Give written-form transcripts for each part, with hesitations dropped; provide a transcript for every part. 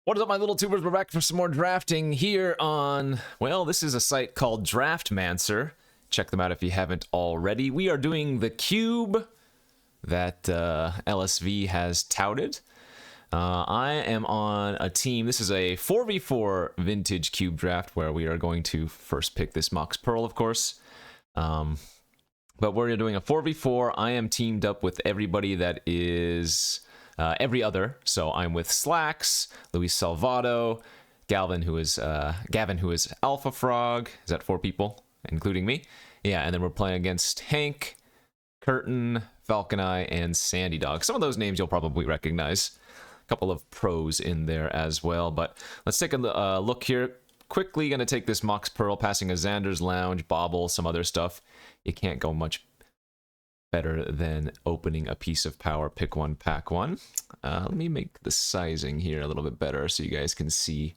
What is up, my little tubers? We're back for some more drafting here on, well, this is a site called Draftmancer. Check them out if you haven't already. We are doing the cube that LSV has touted. I am on a team. This is a 4v4 vintage cube draft where we are going to first pick this Mox Pearl, of course. But we're doing a 4v4. I am teamed up with everybody that is every other. So I'm with Slacks, Luis Salvato, Gavin, who is Alpha Frog. Is that 4 people, including me? Yeah, and then we're playing against Hank, Curtin, Falcon Eye, and Sandy Dog. Some of those names you'll probably recognize. A couple of pros in there as well. But let's take a look here. Quickly going to take this Mox Pearl, passing a Xander's Lounge, Bobble, some other stuff. You can't go much better than opening a piece of power. Pick one, pack one. Let me make the sizing here a little bit better so you guys can see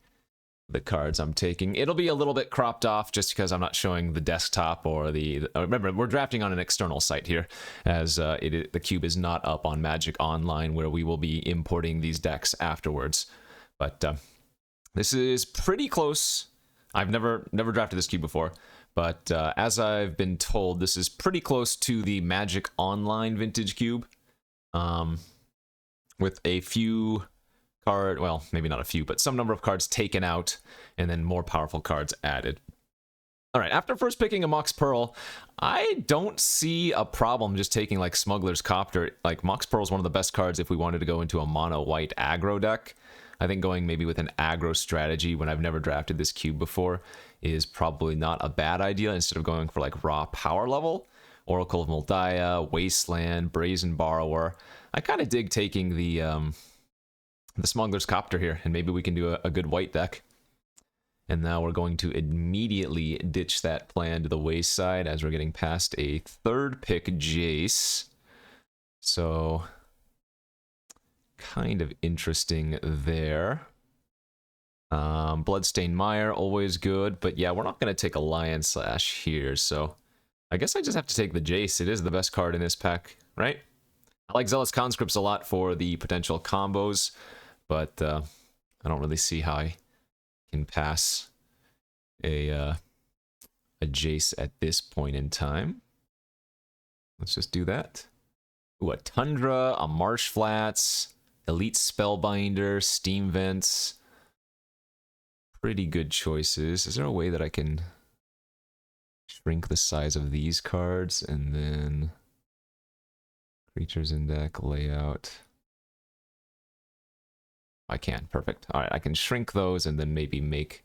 the cards I'm taking. It'll be a little bit cropped off just because I'm not showing the desktop or the... remember, we're drafting on an external site here, as the cube is not up on Magic Online, where we will be importing these decks afterwards. But this is pretty close. I've never drafted this cube before, but as I've been told, this is pretty close to the Magic Online vintage cube, with a few well, maybe not a few, but some number of cards taken out, and then more powerful cards added. All right, after first picking a Mox Pearl, I don't see a problem just taking like Smuggler's Copter. Like, Mox Pearl is one of the best cards if we wanted to go into a mono-white aggro deck. I think going maybe with an aggro strategy when I've never drafted this cube before is probably not a bad idea, instead of going for like raw power level. Oracle of Moldiah, Wasteland, Brazen Borrower. I kind of dig taking the Smuggler's Copter here, and maybe we can do a good white deck. And now we're going to immediately ditch that plan to the wayside as we're getting past a third pick Jace. So, kind of interesting there. Bloodstained Mire, always good, but yeah, we're not going to take a Lion Slash here, so I guess I just have to take the Jace. It is the best card in this pack, right? I like Zealous Conscripts a lot for the potential combos, but I don't really see how I can pass a Jace at this point in time. Let's just do that. Ooh, a Tundra, a Marsh Flats, Elite Spellbinder, Steam Vents. Pretty good choices. Is there a way that I can shrink the size of these cards and then creatures in deck, layout? I can. Perfect. All right, I can shrink those and then maybe make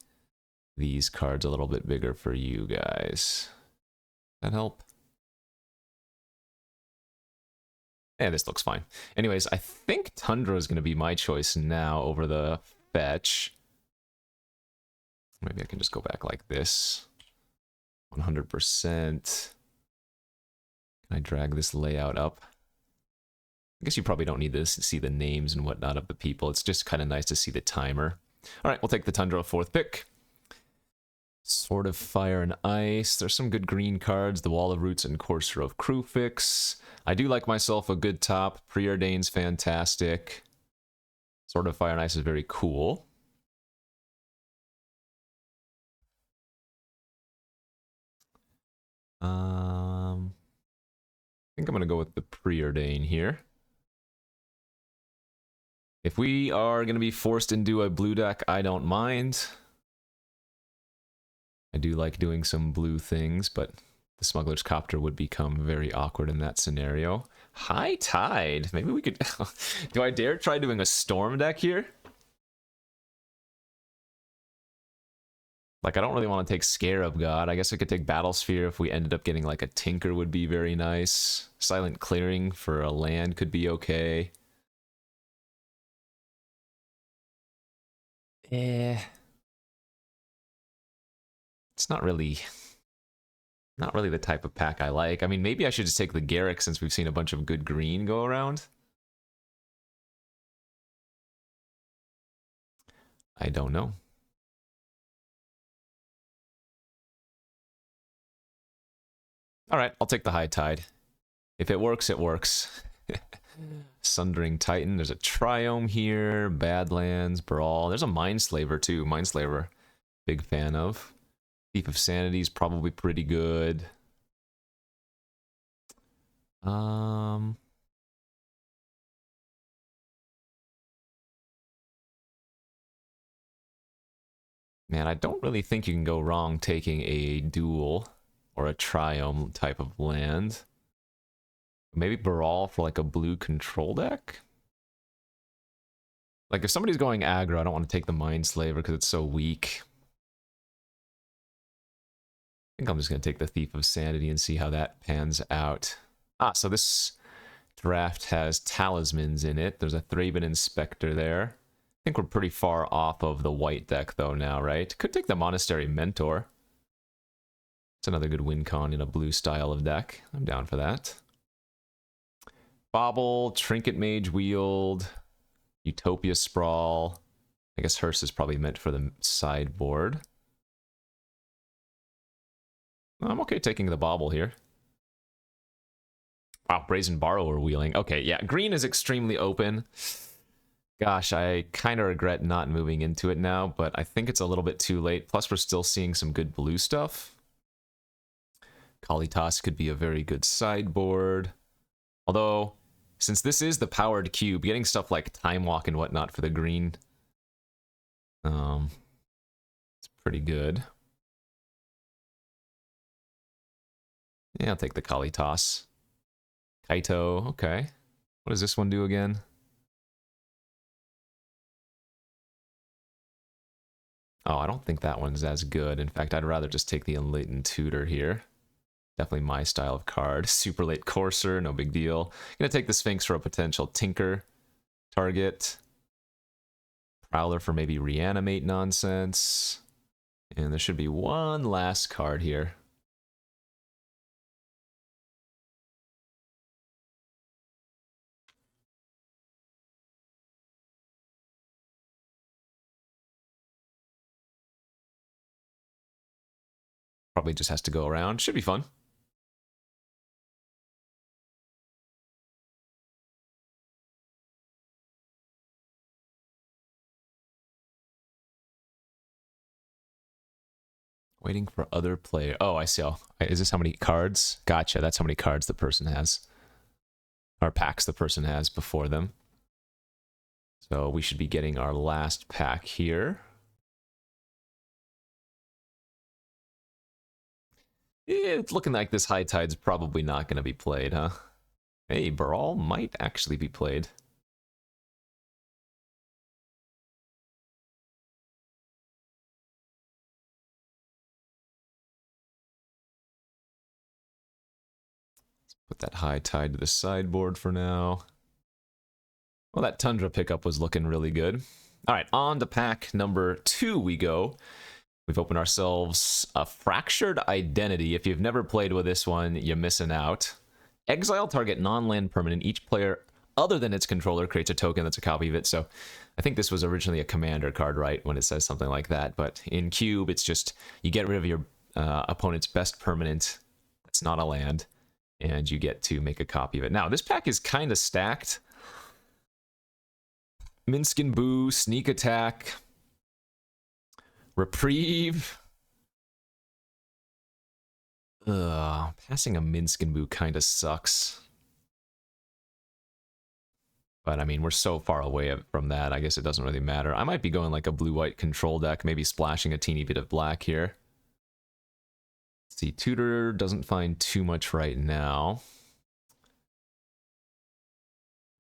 these cards a little bit bigger for you guys. That help? Yeah, this looks fine. Anyways, I think Tundra is going to be my choice now over the fetch. Maybe I can just go back like this. 100%. Can I drag this layout up? I guess you probably don't need this to see the names and whatnot of the people. It's just kind of nice to see the timer. All right, we'll take the Tundra, 4th pick. Sword of Fire and Ice. There's some good green cards. The Wall of Roots and Courser of Crewfix. I do like myself a good top. Preordain's fantastic. Sword of Fire and Ice is very cool. I think I'm going to go with the Preordain here. If we are going to be forced into a blue deck, I don't mind. I do like doing some blue things, but the Smuggler's Copter would become very awkward in that scenario. High Tide. Maybe we could... Do I dare try doing a Storm deck here? Like, I don't really want to take Scarab God. I guess I could take Battlesphere if we ended up getting like a Tinker would be very nice. Silent Clearing for a land could be okay. It's not really the type of pack I like. I mean, maybe I should just take the Garrick since we've seen a bunch of good green go around. I don't know. All right, I'll take the High Tide. If it works, it works. Sundering Titan. There's a Triome here. Badlands, Brawl. There's a Mindslaver too. Mindslaver, big fan of. Thief of Sanity is probably pretty good. Man, I don't really think you can go wrong taking a dual or a Triome type of land. Maybe Brawl for like a blue control deck? Like if somebody's going aggro, I don't want to take the Mindslaver because it's so weak. I think I'm just going to take the Thief of Sanity and see how that pans out. So this draft has talismans in it. There's a Thraben Inspector there. I think we're pretty far off of the white deck though now, right? Could take the Monastery Mentor. It's another good win con in a blue style of deck. I'm down for that. Bobble, Trinket Mage Wield, Utopia Sprawl. I guess Hearse is probably meant for the sideboard. I'm okay taking the Bobble here. Wow, Brazen Borrower wheeling. Okay, yeah, green is extremely open. Gosh, I kind of regret not moving into it now, but I think it's a little bit too late. Plus, we're still seeing some good blue stuff. Kalitas could be a very good sideboard. Although, since this is the powered cube, getting stuff like Time Walk and whatnot for the green, it's pretty good. Yeah, I'll take the Kalitas. Kaito, okay. What does this one do again? Oh, I don't think that one's as good. In fact, I'd rather just take the Enlightened Tutor here. Definitely my style of card. Super late Courser, no big deal. Gonna take the Sphinx for a potential Tinker target. Prowler for maybe Reanimate nonsense. And there should be one last card here. Probably just has to go around. Should be fun. Waiting for other player. Oh, I see. Oh, is this how many cards? Gotcha. That's how many cards the person has. Or packs the person has before them. So we should be getting our last pack here. It's looking like this High Tide's probably not going to be played, huh? Hey, Brawl might actually be played. Let's put that High Tide to the sideboard for now. Well, that Tundra pickup was looking really good. All right, on to pack number 2 we go. We've opened ourselves a Fractured Identity. If you've never played with this one, you're missing out. Exile target non-land permanent. Each player other than its controller creates a token that's a copy of it. So I think this was originally a commander card, right, when it says something like that. But in Cube, it's just you get rid of your opponent's best permanent that's not a land, and you get to make a copy of it. Now, this pack is kind of stacked. Minsc and Boo, Sneak Attack, Reprieve. Passing a Minsc and Boo kind of sucks. But, I mean, we're so far away from that, I guess it doesn't really matter. I might be going like a blue-white control deck, maybe splashing a teeny bit of black here. Let's see, Tutor doesn't find too much right now.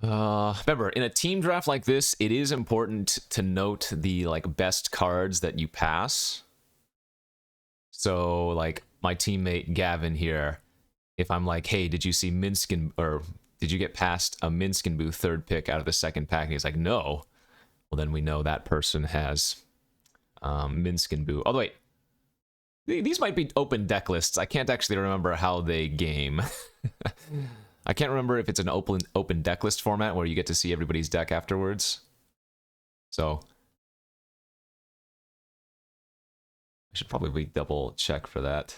Remember, in a team draft like this, it is important to note the like best cards that you pass. So, like, my teammate Gavin here, if I'm like, hey, did you see Minsc and, or did you get past a Minsc and Boo third pick out of the second pack? And he's like, no. Well, then we know that person has Minsc and Boo. Oh, wait. These might be open deck lists. I can't actually remember how they game. I can't remember if it's an open deck list format where you get to see everybody's deck afterwards. So I should probably double check for that.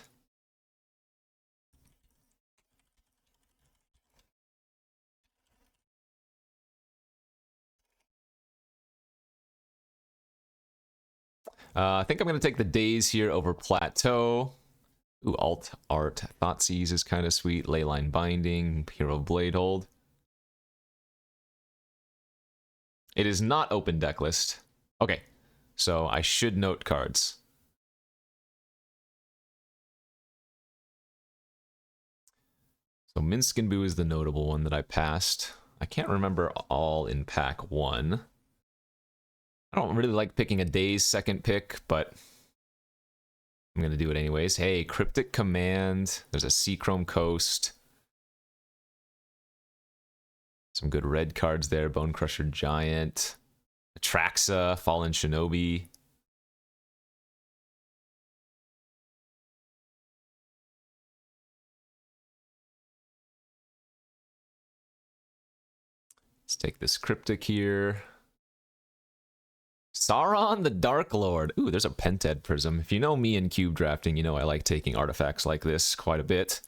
I think I'm going to take the Daze here over Plateau. Ooh, Alt Art Thoughtseize is kind of sweet. Leyline Binding, Hero Bladehold. It is not open deck list. Okay, so I should note cards. So Minsk and Boo is the notable one that I passed. I can't remember all in pack 1. I don't really like picking a Daze second pick, but I'm going to do it anyways. Hey, Cryptic Command. There's a Seachrome Coast. Some good red cards there. Bone Crusher Giant. Atraxa, Fallen Shinobi. Let's take this Cryptic here. Sauron the Dark Lord. Ooh, there's a Pented Prism. If you know me in cube drafting, you know I like taking artifacts like this quite a bit.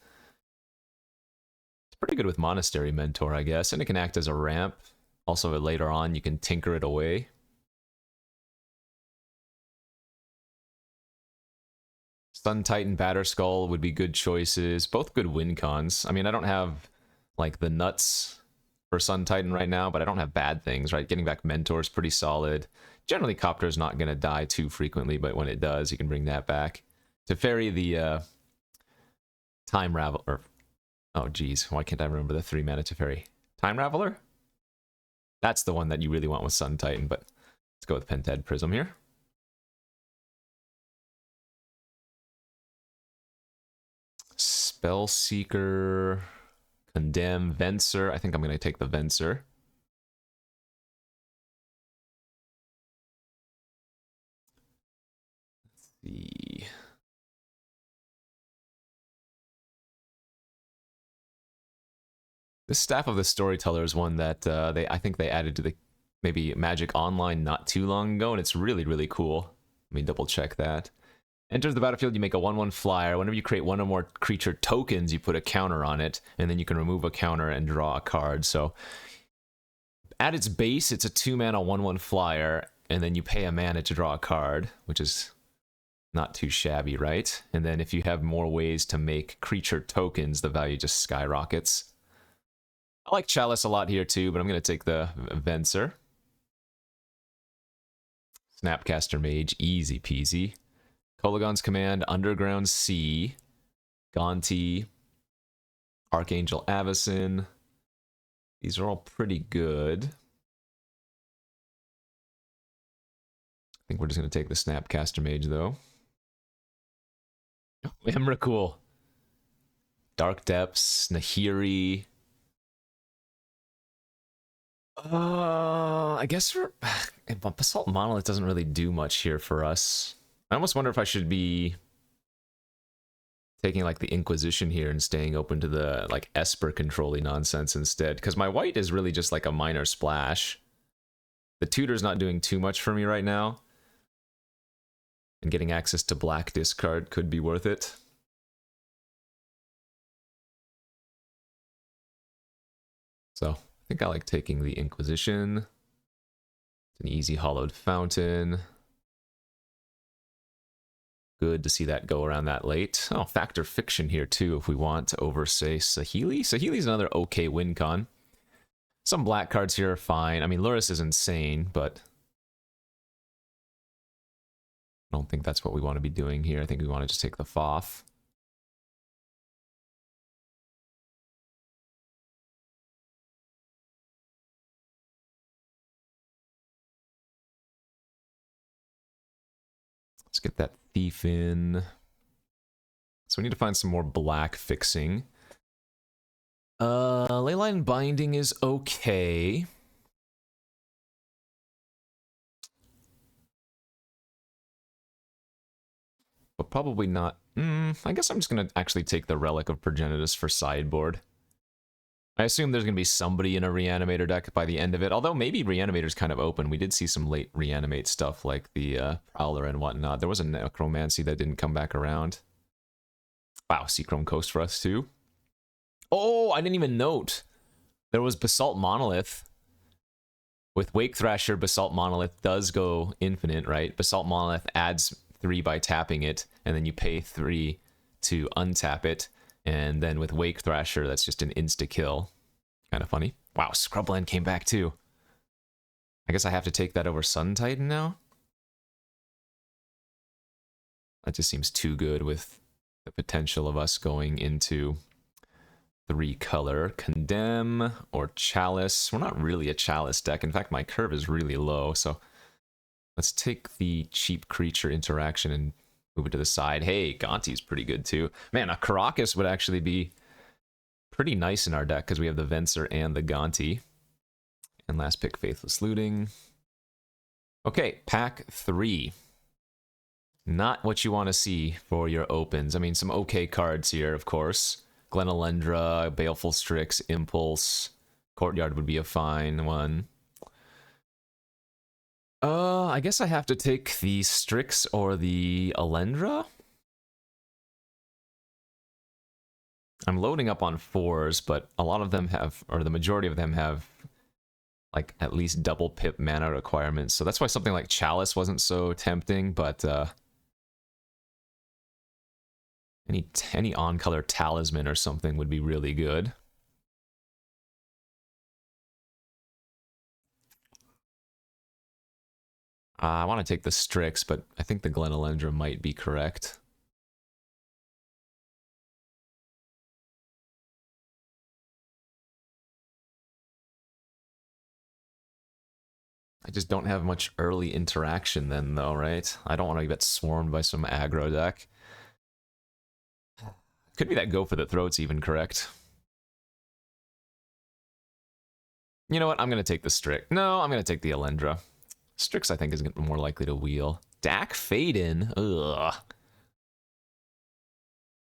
It's pretty good with Monastery Mentor, I guess, and it can act as a ramp. Also, later on, you can tinker it away. Sun Titan, Batterskull would be good choices. Both good win cons. I mean, I don't have, like, the nuts for Sun Titan right now, but I don't have bad things, right? Getting back Mentor is pretty solid. Generally, Copter's not going to die too frequently, but when it does, you can bring that back. Teferi, the Time Ravel... or oh, geez. Why can't I remember the 3-mana Teferi? Time Raveler? That's the one that you really want with Sun Titan, but let's go with Pented Prism here. Spellseeker, Condemn, Venser. I think I'm going to take the Venser. Let's see. This Staff of the Storyteller is one that I think they added to the maybe Magic Online not too long ago, and it's really, really cool. Let me double check that. Enters the battlefield, you make a 1/1 flyer. Whenever you create one or more creature tokens, you put a counter on it, and then you can remove a counter and draw a card. So at its base, it's a 2-mana 1/1 flyer, and then you pay a mana to draw a card, which is not too shabby, right? And then if you have more ways to make creature tokens, the value just skyrockets. I like Chalice a lot here too, but I'm going to take the Venser. Snapcaster Mage, easy peasy. Kolagon's Command, Underground Sea, Gonti, Archangel Avacyn. These are all pretty good. I think we're just going to take the Snapcaster Mage, though. Oh, Emrakul. Dark Depths, Nahiri. I guess Basalt Monolith doesn't really do much here for us. I almost wonder if I should be taking like the Inquisition here and staying open to the like Esper controlling nonsense instead, because my white is really just like a minor splash. The tutor's not doing too much for me right now, and getting access to black discard could be worth it. So I think I like taking the Inquisition. It's an easy hollowed fountain. Good to see that go around that late. Oh, Factor Fiction here too if we want to over, say, Saheeli. Saheeli's another okay win con. Some black cards here are fine. I mean, Lurrus is insane, but I don't think that's what we want to be doing here. I think we want to just take the Foth. Let's get that Thief in. So we need to find some more black fixing. Leyline Binding is okay. But probably not. I guess I'm just going to actually take the Relic of Progenitus for sideboard. I assume there's going to be somebody in a Reanimator deck by the end of it, although maybe Reanimator's kind of open. We did see some late Reanimate stuff like the Prowler and whatnot. There was a Necromancy that didn't come back around. Wow, Seachrome Coast for us too. Oh, I didn't even note. There was Basalt Monolith, with Wake Thrasher, Basalt Monolith does go infinite, right? Basalt Monolith adds 3 by tapping it, and then you pay 3 to untap it. And then with Wake Thrasher, that's just an insta-kill. Kind of funny. Wow, Scrubland came back too. I guess I have to take that over Sun Titan now? That just seems too good with the potential of us going into 3-color. Condemn or Chalice. We're not really a Chalice deck. In fact, my curve is really low, so let's take the cheap creature interaction and move it to the side. Hey, Gonti's pretty good too. Man, a Karakas would actually be pretty nice in our deck because we have the Venser and the Gonti. And last pick, Faithless Looting. Okay, pack 3. Not what you want to see for your opens. I mean, some okay cards here, of course. Glenalendra, Baleful Strix, Impulse. Courtyard would be a fine one. I guess I have to take the Strix or the Alendra. I'm loading up on 4s, but a lot of them have, or the majority of them have, like, at least double pip mana requirements. So that's why something like Chalice wasn't so tempting, but any on-color Talisman or something would be really good. I want to take the Strix, but I think the Glenalendra might be correct. I just don't have much early interaction then, though, right? I don't want to get swarmed by some aggro deck. Could be that Go for the Throat's even correct. You know what? I'm going to take the Strix. No, I'm going to take the Alendra. Strix, I think, is more likely to wheel. Dak Fade-In? Ugh.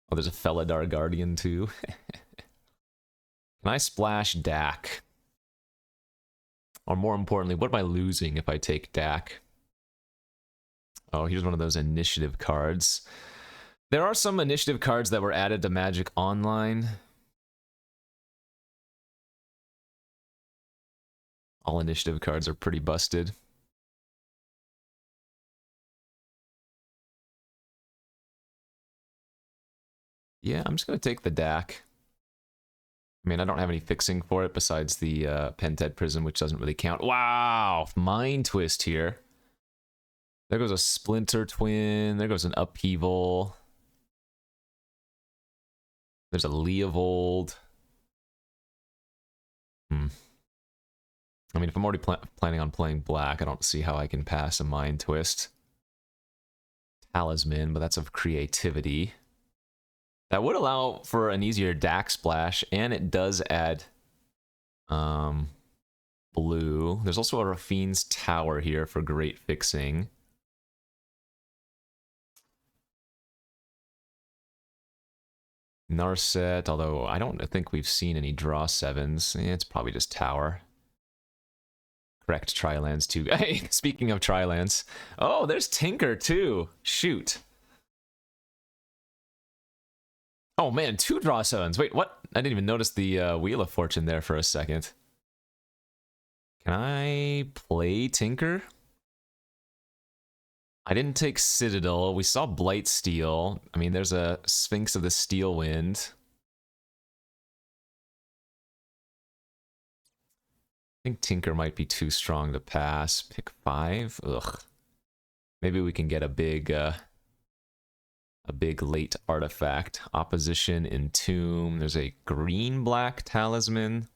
Oh, there's a Felidar Guardian, too. Can I splash Dak? Or more importantly, what am I losing if I take Dak? Oh, here's one of those initiative cards. There are some initiative cards that were added to Magic Online. All initiative cards are pretty busted. Yeah, I'm just going to take the Dak. I mean, I don't have any fixing for it besides the Pented Prism, which doesn't really count. Wow! Mind Twist here. There goes a Splinter Twin. There goes an Upheaval. There's a Leovold. I mean, if I'm already planning on playing black, I don't see how I can pass a Mind Twist. Talisman, but that's of creativity. That would allow for an easier Dak splash, and it does add blue. There's also a Rafine's Tower here for great fixing. Narset, although I don't think we've seen any draw 7s. It's probably just Tower. Correct, Tri-Lands too. Hey, speaking of Tri-Lands. Oh, there's Tinker too. Shoot. Oh man, 2 draw 7s. Wait, what? I didn't even notice the Wheel of Fortune there for a second. Can I play Tinker? I didn't take Citadel. We saw Blightsteel. I mean, there's a Sphinx of the Steel Wind. I think Tinker might be too strong to pass. Pick 5? Ugh. Maybe we can get a big late artifact. Opposition, Entomb. There's a green-black Talisman.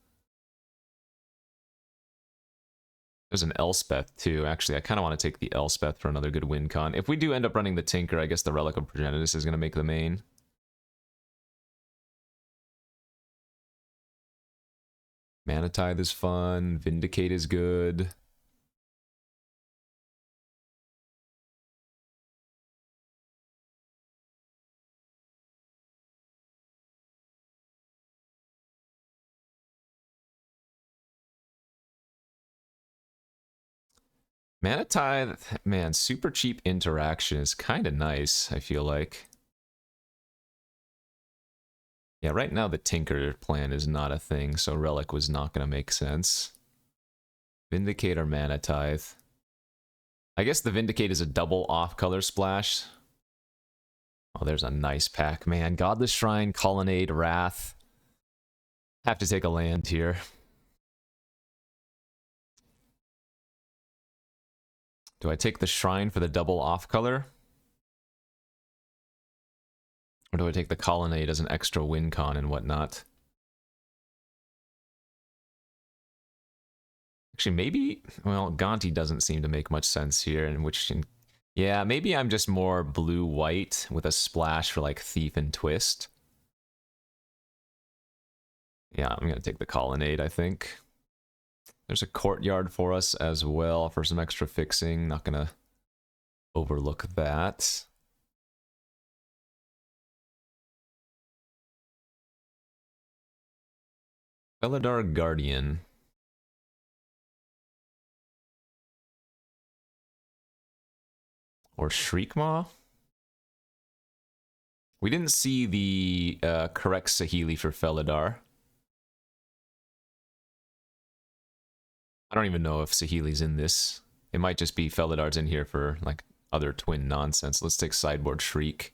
There's an Elspeth, too. Actually, I kind of want to take the Elspeth for another good win con. If we do end up running the Tinker, I guess the Relic of Progenitus is going to make the main. Mana Tithe is fun. Vindicate is good. Mana Tithe, man, super cheap interaction is kind of nice, I feel like. Yeah, right now the Tinker plan is not a thing, so Relic was not going to make sense. Vindicate or Mana Tithe. I guess the Vindicate is a double off-color splash. Oh, there's a nice pack, man. Godless Shrine, Colonnade, Wrath. Have to take a land here. Do I take the Shrine for the double off-color? Or do I take the Colonnade as an extra win con and whatnot? Actually, maybe... Well, Gonti doesn't seem to make much sense here, in which... Yeah, maybe I'm just more blue-white with a splash for, like, Thief and Twist. Yeah, I'm gonna take the Colonnade, I think. There's a Courtyard for us as well for some extra fixing. Not gonna overlook that. Felidar Guardian. Or Shriekmaw? We didn't see the correct Saheeli for Felidar. I don't even know if Saheeli's in this. It might just be Felidar's in here for, like, other twin nonsense. Let's take sideboard Shriek.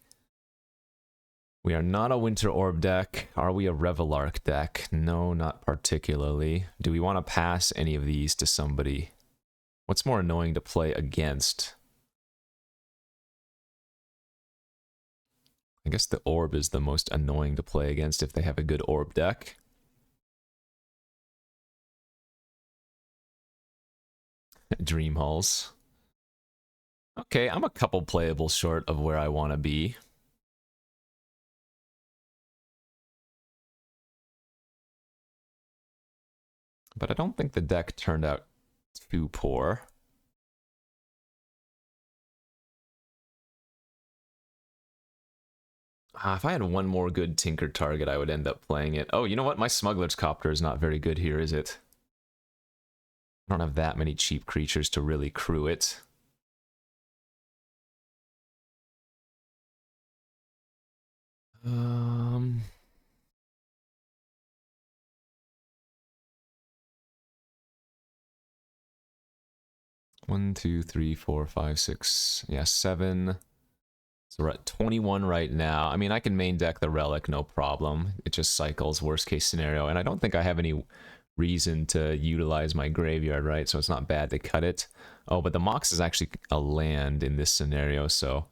We are not a Winter Orb deck. Are we a Revelark deck? No, not particularly. Do we want to pass any of these to somebody? What's more annoying to play against? I guess the Orb is the most annoying to play against if they have a good Orb deck. Dream Halls. Okay, I'm a couple playables short of where I want to be. But I don't think the deck turned out too poor. If I had one more good Tinker target, I would end up playing it. Oh, you know what? My Smuggler's Copter is not very good here, is it? I don't have that many cheap creatures to really crew it. One, two, three, four, five, six. Yeah, 7. So we're at 21 right now. I mean, I can main deck the Relic, no problem. It just cycles, worst case scenario. And I don't think I have any reason to utilize my graveyard, right? So it's not bad to cut it. Oh, but the Mox is actually a land in this scenario, so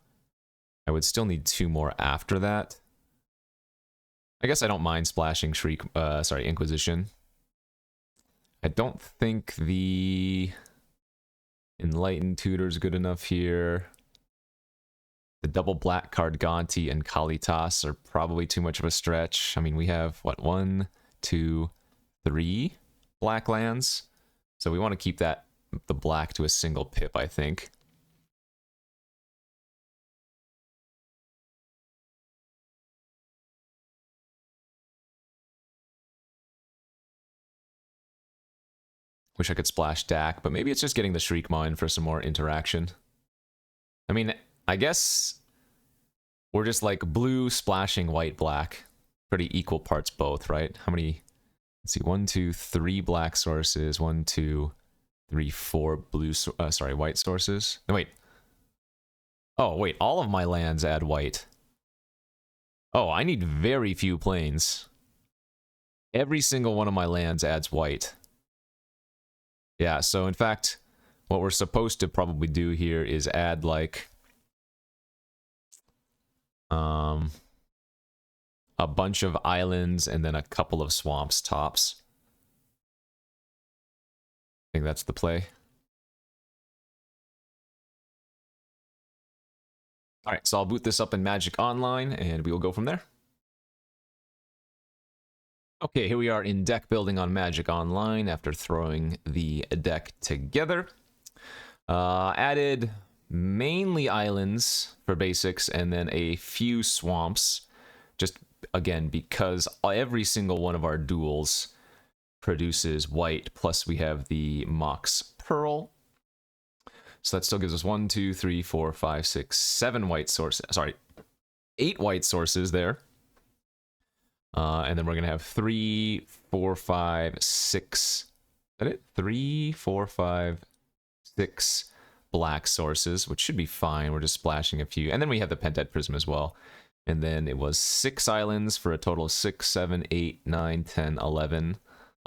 I would still need 2 more after that. I guess I don't mind splashing Inquisition. I don't think the Enlightened Tutor's good enough here. The double black card Gonti and Kalitas are probably too much of a stretch. I mean, we have, what, 1, 2, 3 black lands? So we want to keep the black to a single pip, I think. Wish I could splash Dak, but maybe it's just getting the Shriekmaw in for some more interaction. I mean, I guess we're just like blue splashing white black. Pretty equal parts both, right? How many? Let's see, 1, 2, 3 black sources. 1, 2, 3, 4 blue. White sources. No, wait. Oh, wait. All of my lands add white. Oh, I need very few planes. Every single one of my lands adds white. Yeah, so in fact, what we're supposed to probably do here is add, like, a bunch of islands and then a couple of swamps tops. I think that's the play. Alright, so I'll boot this up in Magic Online, and we will go from there. Okay, here we are in deck building on Magic Online after throwing the deck together. Added mainly islands for basics and then a few swamps. Just, again, because every single one of our duels produces white, plus we have the Mox Pearl. So that still gives us 1, 2, 3, 4, 5, 6, 7 white sources. Sorry, 8 white sources there. And then we're going to have 3, 4, 5, 6 that it? 3, 4, 5, 6 black sources, which should be fine. We're just splashing a few. And then we have the Pentad Prism as well. And then it was 6 islands for a total of 6, 7, 8, 9, 10, 11.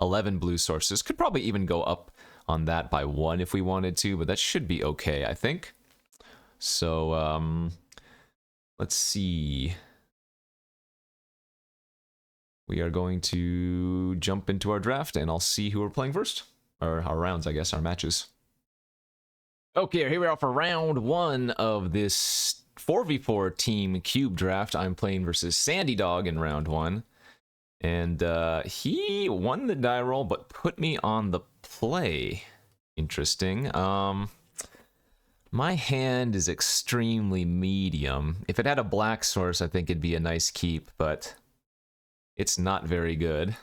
11 blue sources. Could probably even go up on that by 1 if we wanted to, but that should be okay, I think. So, let's see. We are going to jump into our draft, and I'll see who we're playing first. Or our rounds, I guess, our matches. Okay, here we are for round 1 of this 4v4 team cube draft. I'm playing versus Sandy Dog in round 1. And he won the die roll, but put me on the play. Interesting. My hand is extremely medium. If it had a black source, I think it'd be a nice keep, but it's not very good.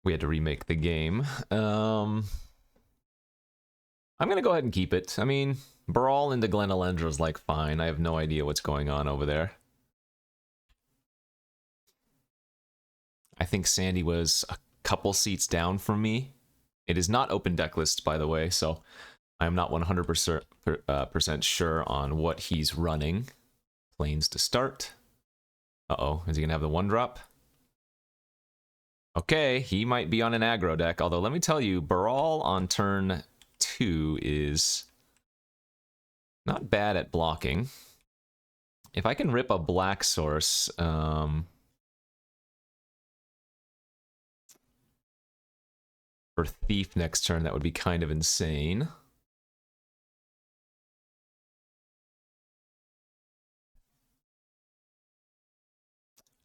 We had to remake the game. I'm gonna go ahead and keep it. I mean, Brawl into Glen Elendra's like fine. I have no idea what's going on over there. I think Sandy was a couple seats down from me. It is not open deck list, by the way, so I'm not 100% sure on what he's running. Planes to start. Uh-oh, is he gonna have the 1-drop? Okay, he might be on an aggro deck, although let me tell you, Brawl on turn 2 is not bad at blocking. If I can rip a black source, for Thief next turn, that would be kind of insane.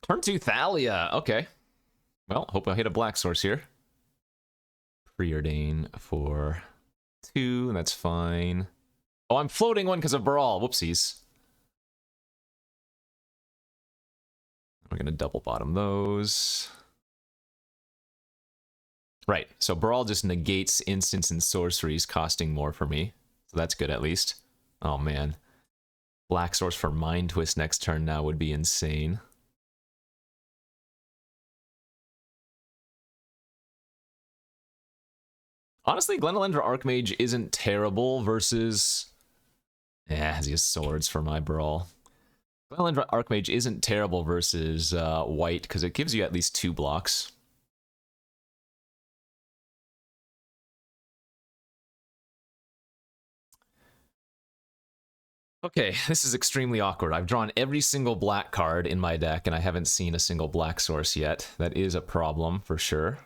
Turn 2 Thalia, okay. Well, hope I hit a black source here. Preordain for 2, that's fine. Oh, I'm floating one because of Brawl, whoopsies. We're gonna double bottom those. Right, so Brawl just negates instants and sorceries, costing more for me. So that's good at least. Oh man. Black source for Mind Twist next turn now would be insane. Honestly, Glenelendra Archmage isn't terrible versus... Yeah, he has swords for my Brawl. Glenelendra Archmage isn't terrible versus white, because it gives you at least 2 blocks. Okay, this is extremely awkward. I've drawn every single black card in my deck, and I haven't seen a single black source yet. That is a problem, for sure.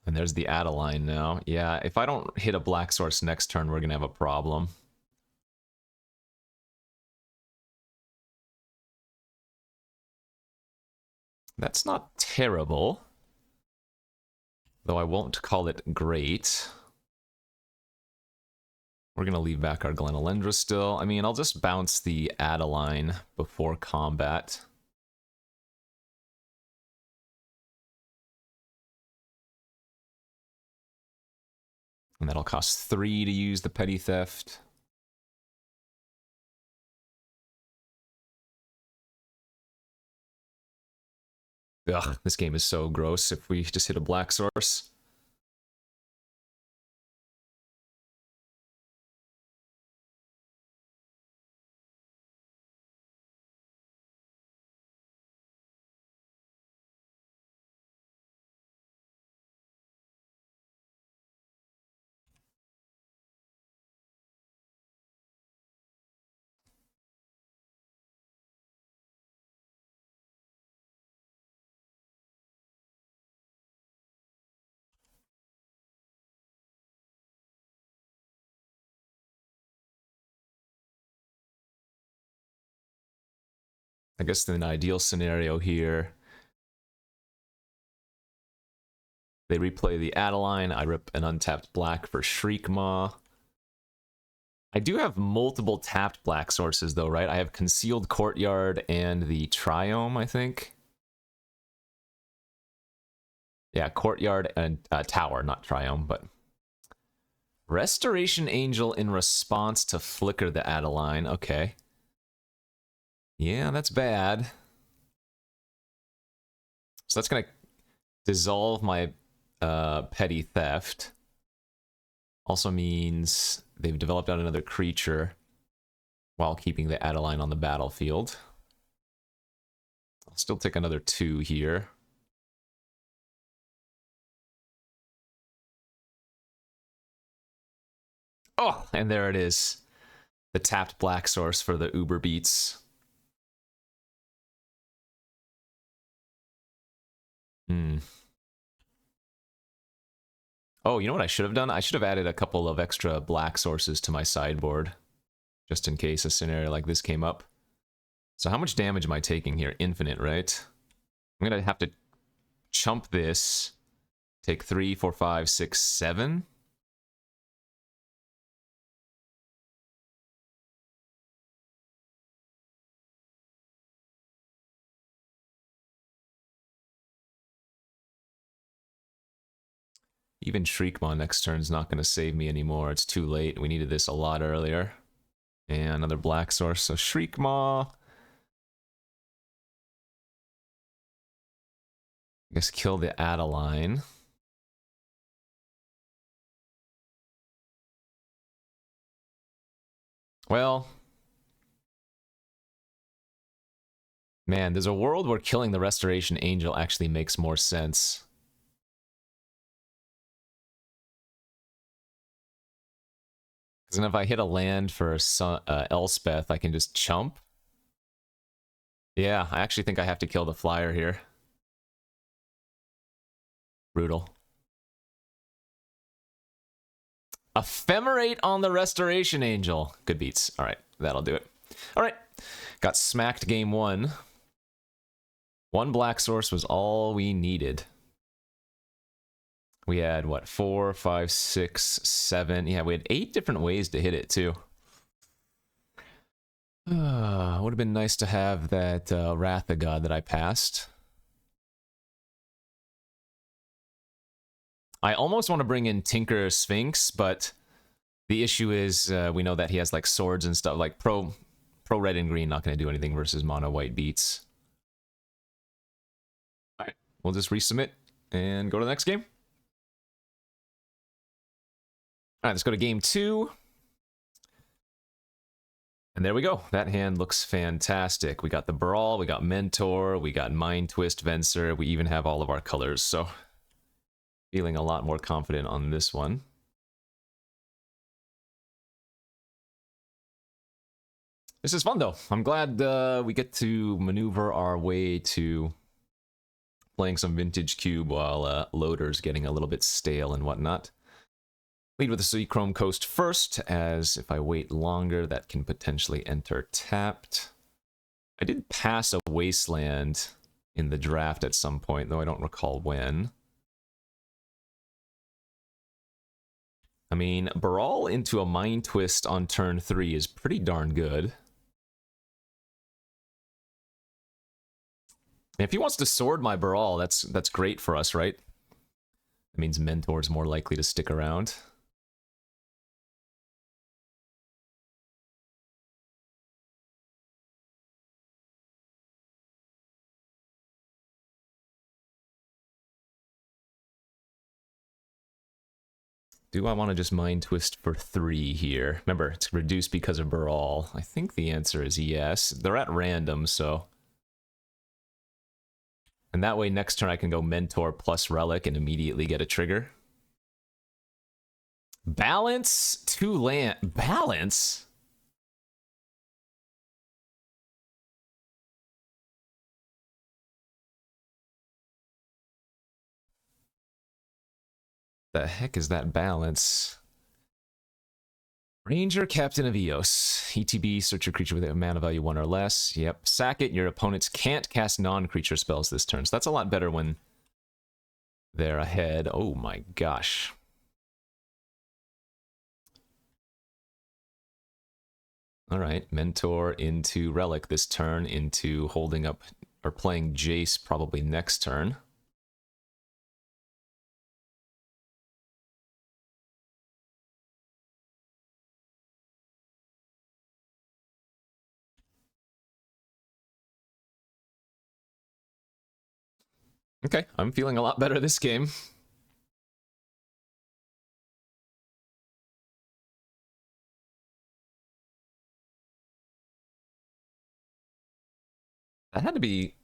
And there's the Adeline now. Yeah, if I don't hit a black source next turn, we're gonna have a problem. That's not terrible. Though I won't call it great. We're gonna leave back our Glenelendra still. I mean, I'll just bounce the Adeline before combat. And that'll cost 3 to use the Petty Theft. Ugh, this game is so gross if we just hit a black source. I guess in an ideal scenario here, they replay the Adeline, I rip an untapped black for Shriekmaw. I do have multiple tapped black sources, though, right? I have Concealed Courtyard and the Triome, I think. Yeah, Courtyard and Tower, not Triome, but... Restoration Angel in response to Flicker the Adeline. Okay. Yeah, that's bad. So that's going to dissolve my Petty Theft. Also means they've developed out another creature while keeping the Adeline on the battlefield. I'll still take another 2 here. Oh, and there it is. The tapped black source for the Uber Beats. Oh, you know what I should have done? I should have added a couple of extra black sources to my sideboard, just in case a scenario like this came up. So how much damage am I taking here? Infinite, right? I'm gonna have to chump this. Take 3, 4, 5, 6, 7. Even Shriekmaw next turn's not going to save me anymore. It's too late. We needed this a lot earlier. And another black source. So Shriekmaw. I guess kill the Adeline. Well, man, there's a world where killing the Restoration Angel actually makes more sense. Because then if I hit a land for Elspeth, I can just chump. Yeah, I actually think I have to kill the flyer here. Brutal. Ephemerate on the Restoration Angel. Good beats. All right, that'll do it. All right, got smacked game 1. 1 black source was all we needed. We had, what, 4, 5, 6, 7. Yeah, we had 8 different ways to hit it, too. Would have been nice to have that Wrath of God that I passed. I almost want to bring in Tinker Sphinx, but the issue is we know that he has like swords and stuff. Like pro red and green not going to do anything versus mono white beats. All right, we'll just resubmit and go to the next game. All right, let's go to game 2. And there we go. That hand looks fantastic. We got the Brawl, we got Mentor, we got Mind Twist, Venser. We even have all of our colors, so feeling a lot more confident on this one. This is fun, though. I'm glad we get to maneuver our way to playing some Vintage Cube while Loader's getting a little bit stale and whatnot. Lead with the Seachrome Coast first, as if I wait longer, that can potentially enter tapped. I did pass a Wasteland in the draft at some point, though I don't recall when. I mean, Brawl into a Mind Twist on turn 3 is pretty darn good. And if he wants to sword my Brawl, that's great for us, right? That means Mentor's more likely to stick around. Do I want to just Mind Twist for 3 here? Remember, it's reduced because of Brawl. I think the answer is yes. They're at random, so... And that way, next turn I can go Mentor plus Relic and immediately get a trigger. Balance 2 land... Balance? The heck is that balance? Ranger, Captain of Eos. ETB, search your creature with a mana value 1 or less. Yep, sack it. Your opponents can't cast non-creature spells this turn. So that's a lot better when they're ahead. Oh my gosh. All right, Mentor into Relic this turn, into holding up or playing Jace probably next turn. Okay, I'm feeling a lot better this game. That had to be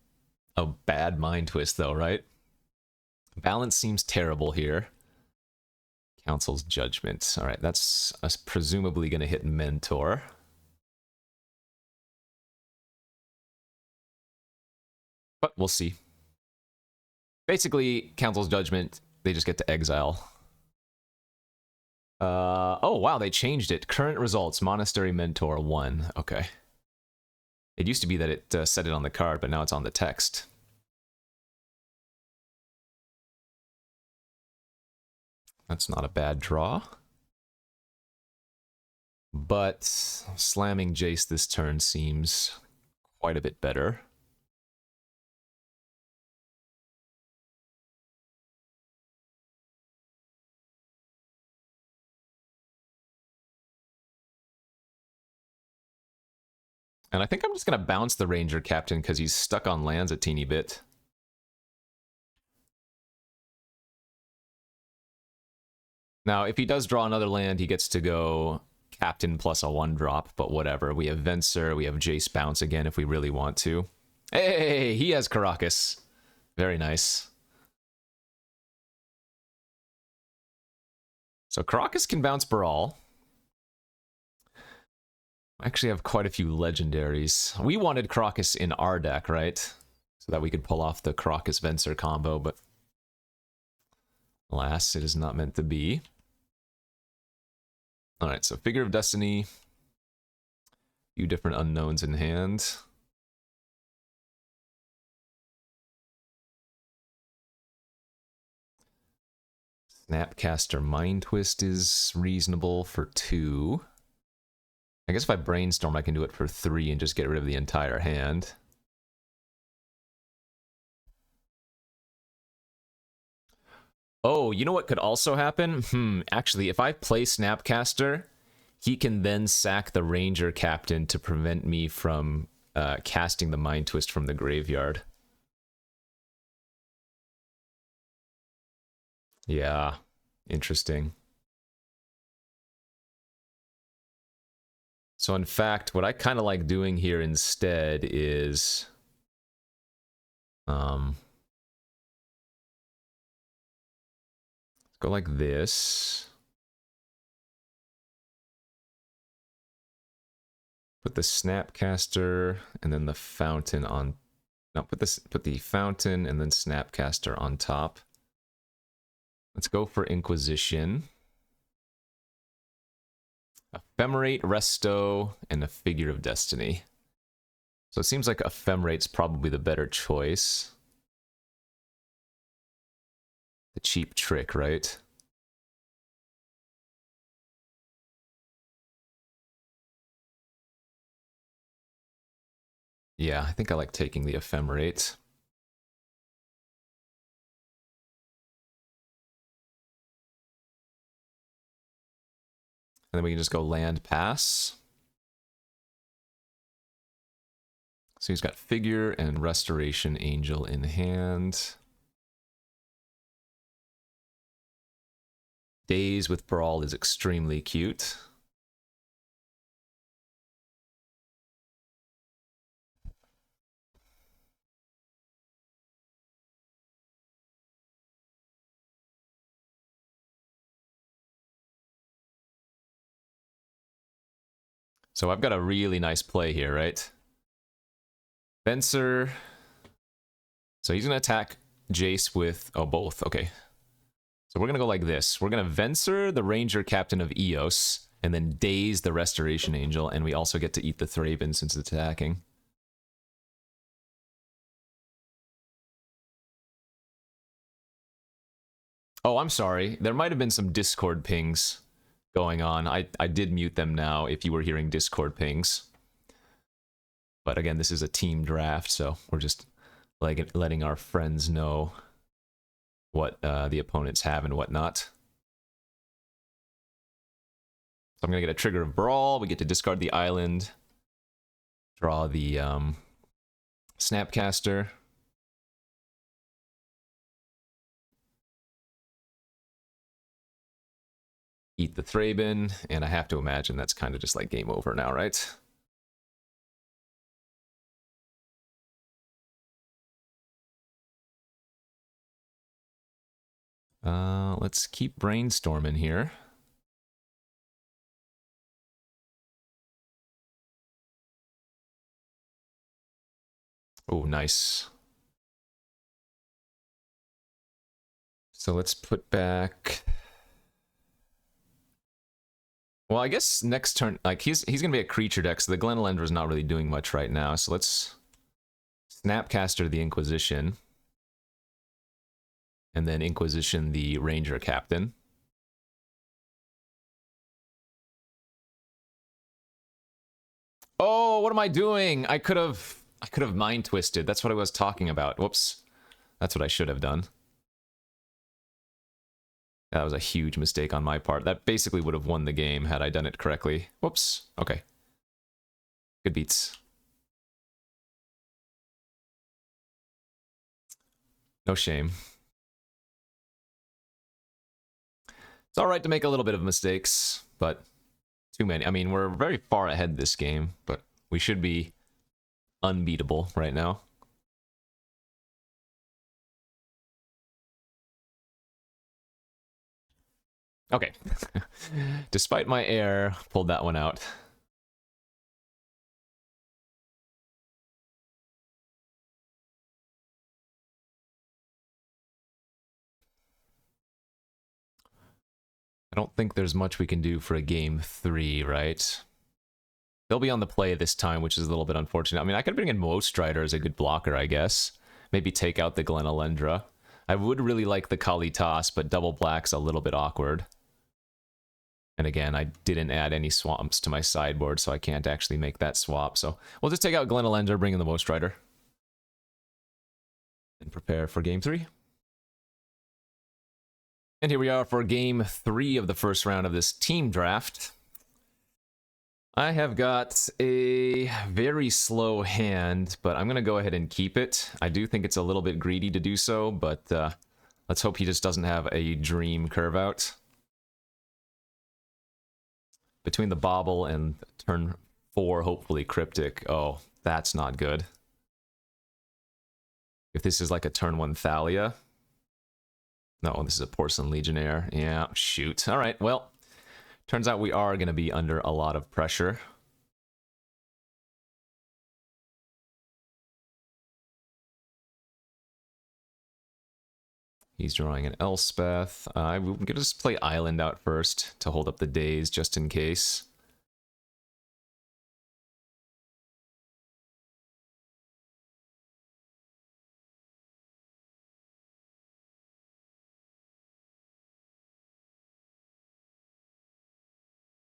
a bad mind twist, though, right? Balance seems terrible here. Council's Judgment. All right, that's us presumably going to hit Mentor. But we'll see. Basically, Council's Judgment, they just get to exile. Oh, wow, they changed it. Current results, Monastery Mentor 1. Okay. It used to be that it said it on the card, but now it's on the text. That's not a bad draw. But slamming Jace this turn seems quite a bit better. And I think I'm just going to bounce the Ranger Captain because he's stuck on lands a teeny bit. Now, if he does draw another land, he gets to go Captain plus a 1-drop, but whatever. We have Venser, we have Jace bounce again if we really want to. Hey, he has Caracas. Very nice. So Caracas can bounce Baral. I actually have quite a few legendaries. We wanted Caracas in our deck, right? So that we could pull off the Caracas-Venser combo, but alas, it is not meant to be. Alright, so Figure of Destiny. A few different unknowns in hand. Snapcaster Mind Twist is reasonable for 2. I guess if I Brainstorm, I can do it for 3 and just get rid of the entire hand. Oh, you know what could also happen? Actually, if I play Snapcaster, he can then sack the Ranger Captain to prevent me from casting the Mind Twist from the graveyard. Yeah, interesting. So in fact, what I kind of like doing here instead is... go like this. Put the Snapcaster and then the Fountain on... No, put the Fountain and then Snapcaster on top. Let's go for Inquisition. Ephemerate, Resto, and a Figure of Destiny. So it seems like Ephemerate's probably the better choice. The cheap trick, right? Yeah, I think I like taking the Ephemerate. And then we can just go land pass. So he's got Figure and Restoration Angel in hand. Daze with Brawl is extremely cute. So I've got a really nice play here, right? Venser. So he's going to attack Jace with... oh, both. Okay. So we're going to go like this. We're going to Venser the Ranger Captain of Eos, and then Daze the Restoration Angel, and we also get to eat the Thraben since it's attacking. Oh, I'm sorry. There might have been some Discord pings going on. I did mute them now if you were hearing Discord pings. But again, this is a team draft, so we're just like letting our friends know what the opponents have and whatnot. So I'm going to get a trigger of Brawl. We get to discard the island. Draw the Snapcaster. Eat the Thraben, and I have to imagine that's kind of just like game over now, right? Let's keep brainstorming here. Oh, nice. So let's put back... Well, I guess next turn, like, he's gonna be a creature deck, so the Glenelendra is not really doing much right now, so let's Snapcaster the Inquisition. And then Inquisition the Ranger Captain. Oh, what am I doing? I could have mind twisted. That's what I was talking about. Whoops. That's what I should have done. That was a huge mistake on my part. That basically would have won the game had I done it correctly. Whoops. Okay. Good beats. No shame. It's alright to make a little bit of mistakes, but too many. I mean, we're very far ahead this game, but we should be unbeatable right now. Okay. Despite my error, pulled that one out. I don't think there's much we can do for a game 3, right? They'll be on the play this time, which is a little bit unfortunate. I mean, I could bring in Strider as a good blocker, I guess. Maybe take out the Glenelendra. I would really like the Kalitas, but double black's a little bit awkward. And again, I didn't add any swamps to my sideboard, so I can't actually make that swap. So we'll just take out Glenelendra, bring in the Strider. And prepare for game 3. And here we are for game 3 of the first round of this team draft. I have got a very slow hand, but I'm going to go ahead and keep it. I do think it's a little bit greedy to do so, but let's hope he just doesn't have a dream curve out. Between the Bobble and turn 4, hopefully Cryptic. Oh, that's not good. If this is like a turn 1 Thalia. No, this is a Porcelain Legionnaire. Yeah, shoot. All right, well, turns out we are going to be under a lot of pressure. He's drawing an Elspeth. I'm going to just play Island out first to hold up the days, just in case.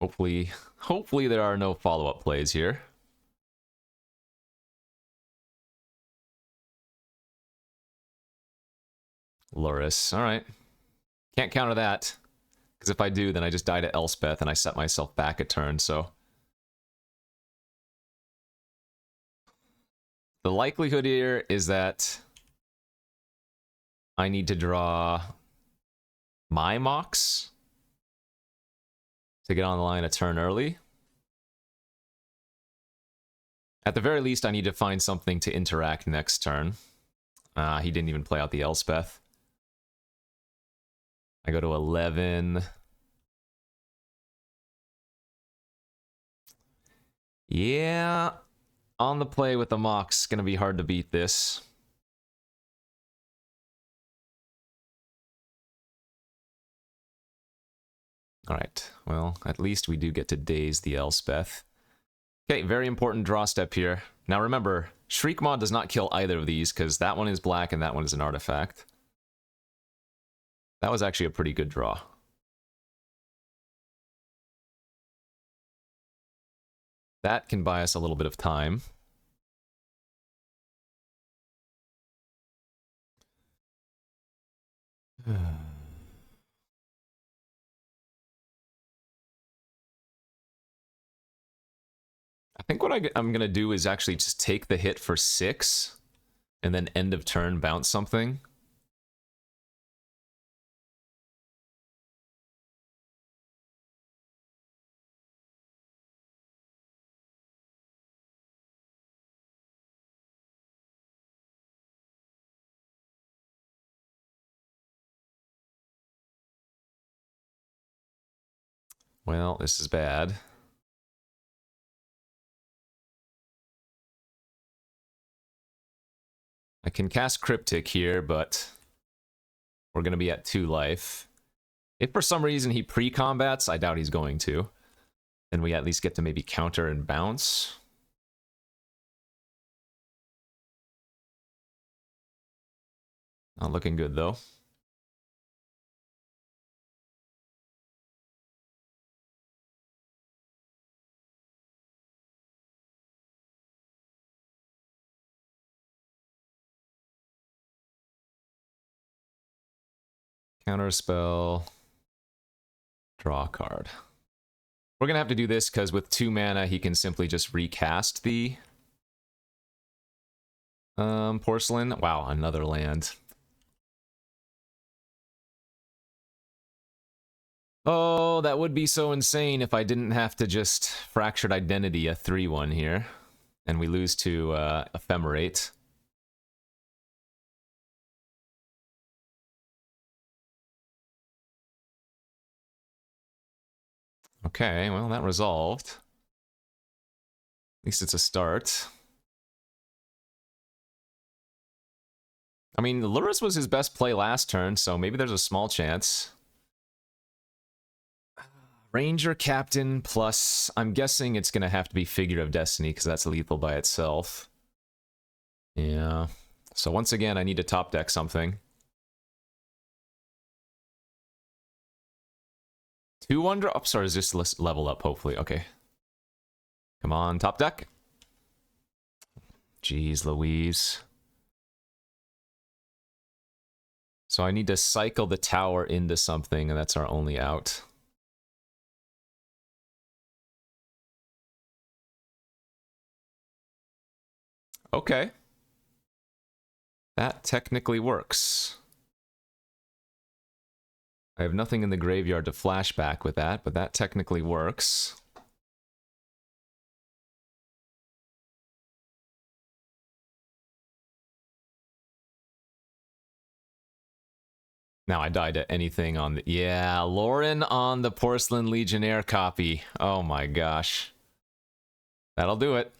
Hopefully there are no follow-up plays here. Loris, all right. Can't counter that, because if I do, then I just die to Elspeth and I set myself back a turn, so... The likelihood here is that I need to draw my Mox to get on the line a turn early. At the very least, I need to find something to interact next turn. He didn't even play out the Elspeth. I go to 11. Yeah, on the play with the Mox, gonna be hard to beat this. Alright, well, at least we do get to daze the Elspeth. Okay, very important draw step here. Now remember, Shriekmaw does not kill either of these, because that one is black and that one is an artifact. That was actually a pretty good draw. That can buy us a little bit of time. I think what I'm going to do is actually just take the hit for 6 and then end of turn bounce something. Well, this is bad. I can cast Cryptic here, but we're going to be at 2 life. If for some reason he pre-combats, I doubt he's going to, then we at least get to maybe counter and bounce. Not looking good, though. Counter spell. Draw a card. We're going to have to do this because with 2 mana, he can simply just recast the porcelain. Wow, another land. Oh, that would be so insane if I didn't have to just Fractured Identity a 3/1 here. And we lose to Ephemerate. Okay, well, that resolved. At least it's a start. I mean, Lurrus was his best play last turn, so maybe there's a small chance. Ranger Captain plus, I'm guessing it's going to have to be Figure of Destiny, because that's lethal by itself. Yeah. So once again, I need to top deck something. 2-1 drops, or is this level up, hopefully? Okay. Come on, top deck. Jeez Louise. So I need to cycle the tower into something, and that's our only out. Okay. That technically works. I have nothing in the graveyard to flashback with that, but that technically works. Now I died to anything on the... Yeah, Lauren on the Porcelain Legionnaire copy. Oh my gosh. That'll do it.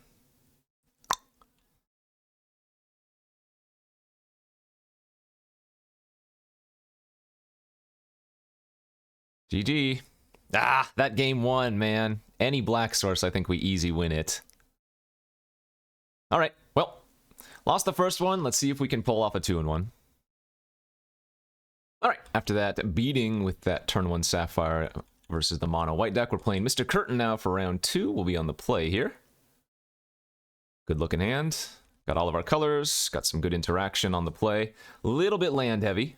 GG. Ah, that game won, man. Any black source, I think we easy win it. All right, well, lost the first one. Let's see if we can pull off a 2-1. All right, after that beating with that turn 1 Sapphire versus the mono white deck, we're playing Mr. Curtain now for round 2. We'll be on the play here. Good looking hand. Got all of our colors. Got some good interaction on the play. A little bit land heavy.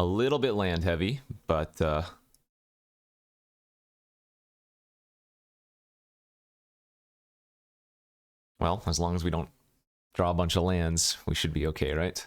A little bit land heavy, but well, as long as we don't draw a bunch of lands, we should be okay, right?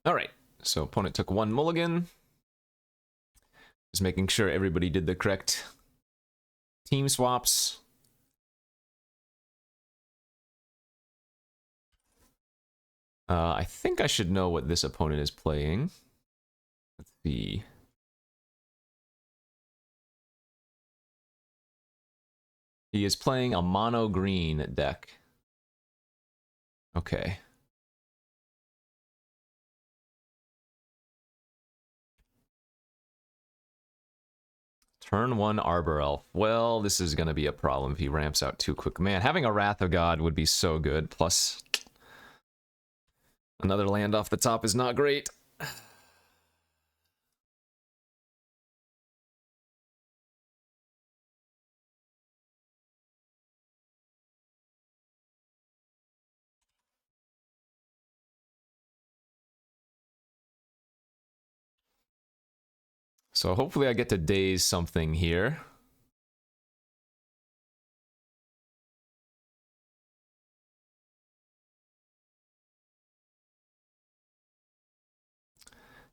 All right, so opponent took 1 mulligan. Just making sure everybody did the correct team swaps. I think I should know what this opponent is playing. Let's see. He is playing a mono green deck. Okay. Turn 1 Arbor Elf. Well, this is going to be a problem if he ramps out too quick. Man, having a Wrath of God would be so good. Plus, another land off the top is not great. So hopefully I get to daze something here.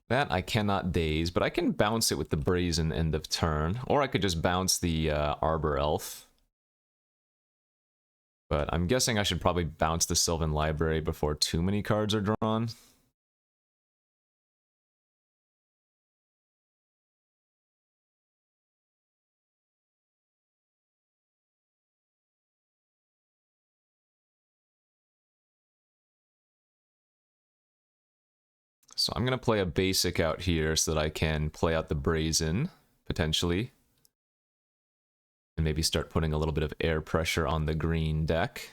That I cannot daze, but I can bounce it with the Brazen end of turn. Or I could just bounce the Arbor Elf. But I'm guessing I should probably bounce the Sylvan Library before too many cards are drawn. So I'm going to play a basic out here so that I can play out the Brazen, potentially. And maybe start putting a little bit of air pressure on the green deck.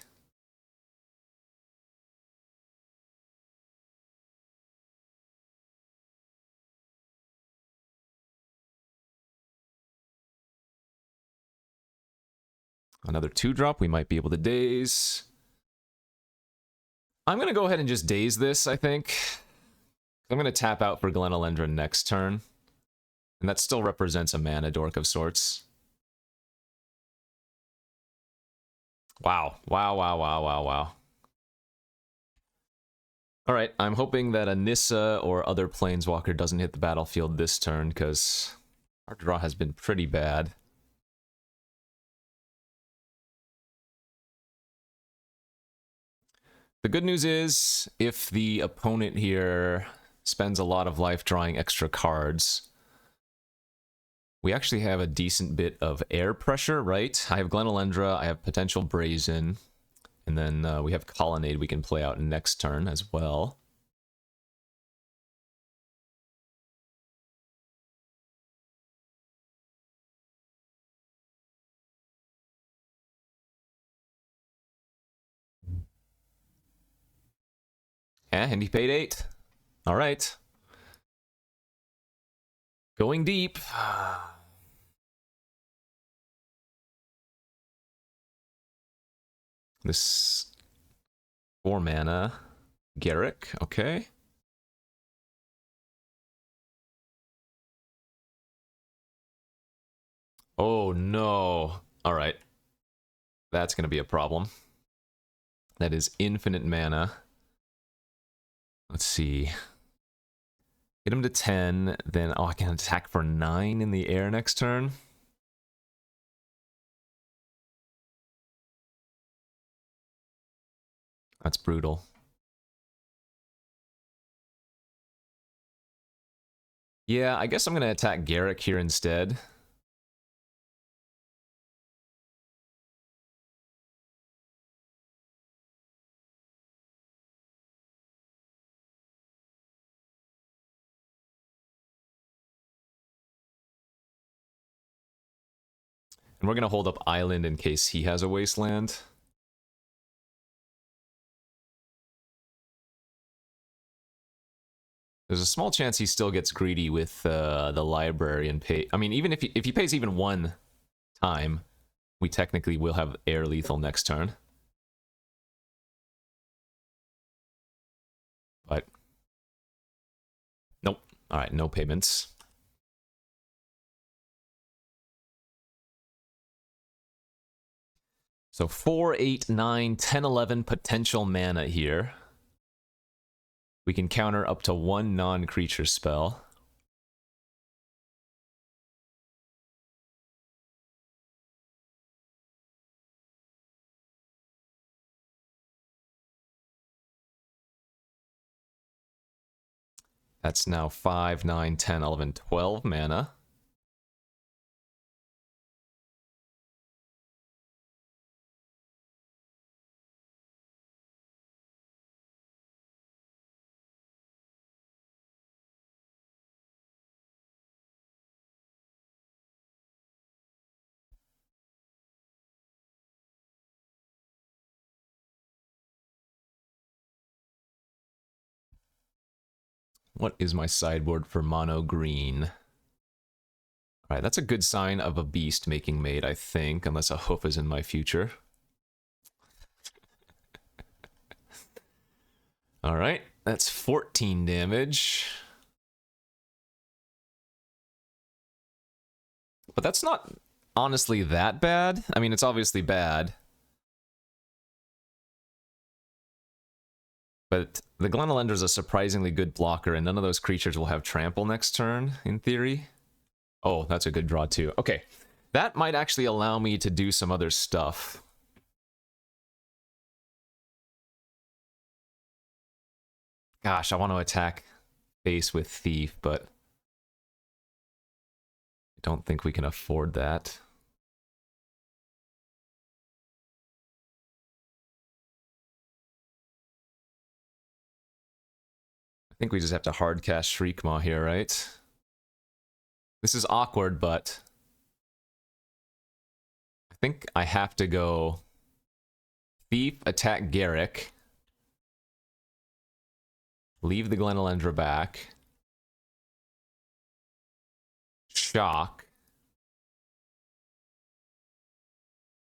Another 2-drop, we might be able to daze. I'm going to go ahead and just daze this, I think. I'm going to tap out for Glenalendra next turn. And that still represents a mana dork of sorts. Wow. Wow, wow, wow, wow, wow. Alright, I'm hoping that a Nissa or other Planeswalker doesn't hit the battlefield this turn, because our draw has been pretty bad. The good news is, if the opponent here spends a lot of life drawing extra cards, we actually have a decent bit of air pressure, right? I have Glenalendra, I have potential Brazen, and then we have Colonnade we can play out next turn as well. Yeah, and he paid 8. All right. Going deep. This 4 mana. Garrick, okay. Oh no. All right. That's going to be a problem. That is infinite mana. Let's see. Get him to 10, then I can attack for 9 in the air next turn. That's brutal. Yeah, I guess I'm going to attack Garrick here instead. And we're going to hold up Island in case he has a Wasteland. There's a small chance he still gets greedy with the library and pay. I mean, even if he pays even 1 time, we technically will have air lethal next turn. But nope. All right, no payments. So 4, 8, 9, 10, 11 potential mana here. We can counter up to 1 non-creature spell. That's now 5, 9, 10, 11, 12 mana. What is my sideboard for mono green? Alright, that's a good sign of a beast making mate, I think, unless a hoof is in my future. Alright, that's 14 damage. But that's not honestly that bad. I mean, it's obviously bad. But the Glenalendra's a surprisingly good blocker, and none of those creatures will have trample next turn, in theory. Oh, that's a good draw too. Okay, that might actually allow me to do some other stuff. Gosh, I want to attack base with Thief, but I don't think we can afford that. I think we just have to hard cast Shriekmaw here, right? This is awkward, but I think I have to go Thief, attack Garrick, leave the Glenalendra back, Shock,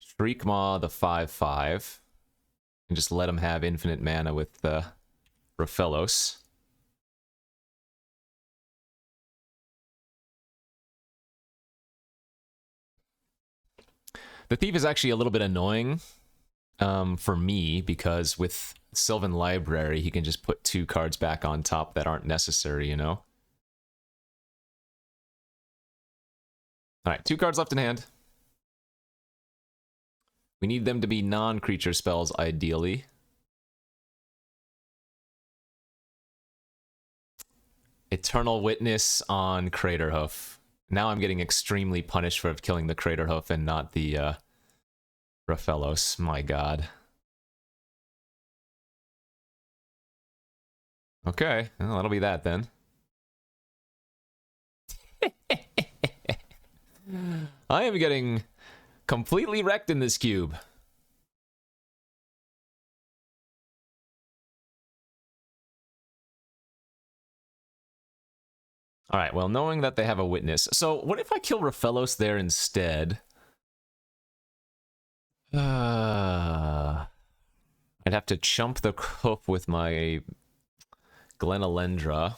Shriekmaw the 5/5, and just let him have infinite mana with Raphelos. The Thief is actually a little bit annoying for me, because with Sylvan Library, he can just put 2 cards back on top that aren't necessary, you know? Alright, 2 cards left in hand. We need them to be non-creature spells, ideally. Eternal Witness on Craterhoof. Now I'm getting extremely punished for killing the Craterhoof and not the Raphelos. My god. Okay, well, that'll be that then. I am getting completely wrecked in this cube. Alright, well, knowing that they have a witness. So, what if I kill Raphelos there instead? I'd have to chump the hoof with my Glenalendra.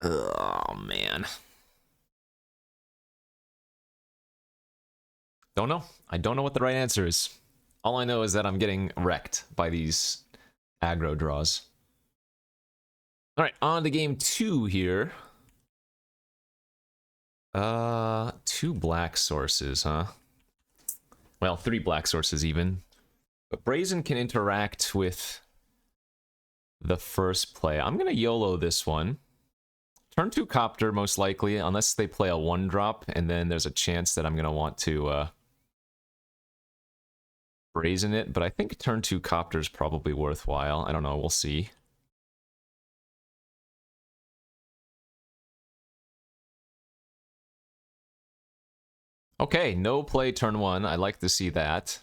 Oh, man. Don't know. I don't know what the right answer is. All I know is that I'm getting wrecked by these aggro draws. Alright, on to game 2 here. 2 black sources, huh? Well, 3 black sources even. But Brazen can interact with the first play. I'm gonna YOLO this one. Turn 2 Copter, most likely, unless they play a 1-drop, and then there's a chance that I'm gonna want to Brazen it, but I think turn 2 Copter is probably worthwhile. I don't know, we'll see. Okay, no play turn 1. I like to see that.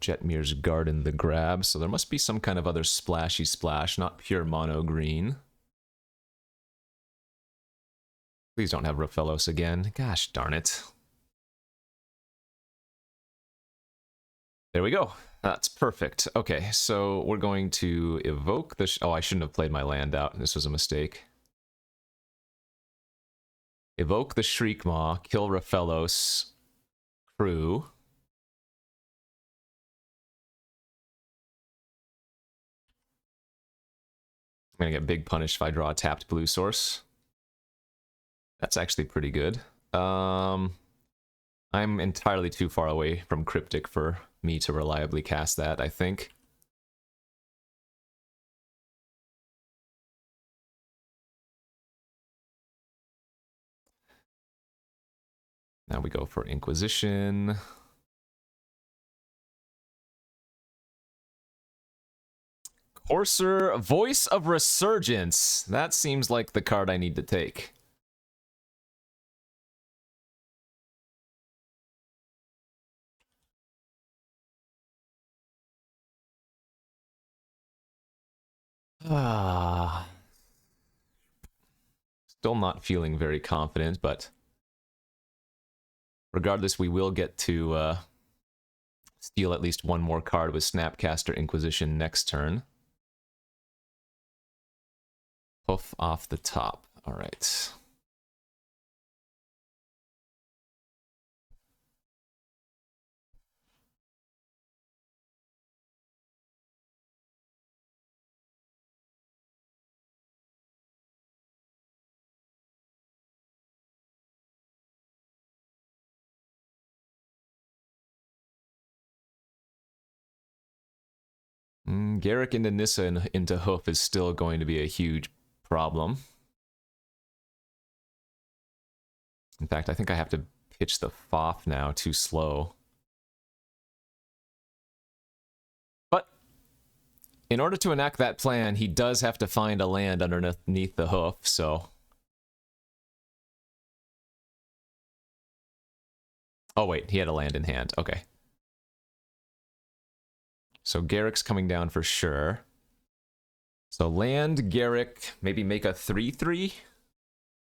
Jetmir's Garden the grab, so there must be some kind of other splashy splash, not pure mono green. Please don't have Raphelos again. Gosh darn it. There we go. That's perfect. Okay, so we're going to evoke the... oh, I shouldn't have played my land out. This was a mistake. Evoke the Shriekmaw, kill Raphelos, crew. I'm gonna get big punished if I draw a tapped blue source. That's actually pretty good. I'm entirely too far away from Cryptic for me to reliably cast that, I think. Now we go for Inquisition. Courser, Voice of Resurgence. That seems like the card I need to take. Still not feeling very confident, but regardless, we will get to steal at least one more card with Snapcaster Inquisition next turn. Hoof off the top. All right. Garrick into Nissa and into Hoof is still going to be a huge problem. In fact, I think I have to pitch the Foff now, too slow. But in order to enact that plan, he does have to find a land underneath the Hoof, so... Oh wait, he had a land in hand, okay. So Garrick's coming down for sure. So land, Garrick, maybe make a 3-3?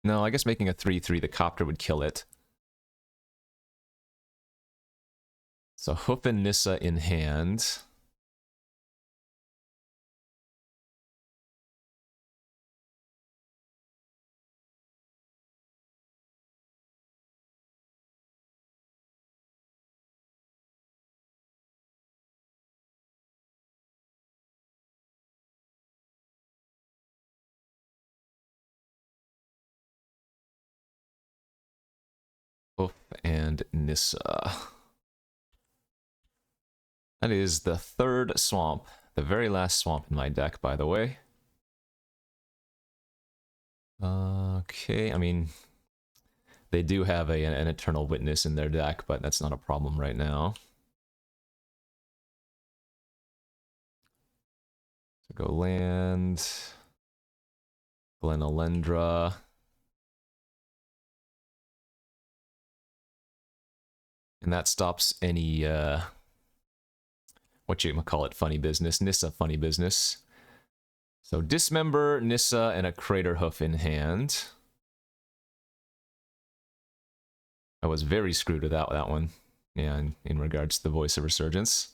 No, I guess making a 3-3, the Copter would kill it. So Hoof and Nissa in hand. Hoof and Nissa. That is the third swamp. The very last swamp in my deck, by the way. Okay, I mean, they do have an Eternal Witness in their deck, but that's not a problem right now. So go land, Glen Elendra. And that stops any, whatchamacallit, funny business, Nissa funny business. So Dismember, Nissa, and a Crater Hoof in hand. I was very screwed with that one. Yeah, in regards to the Voice of Resurgence.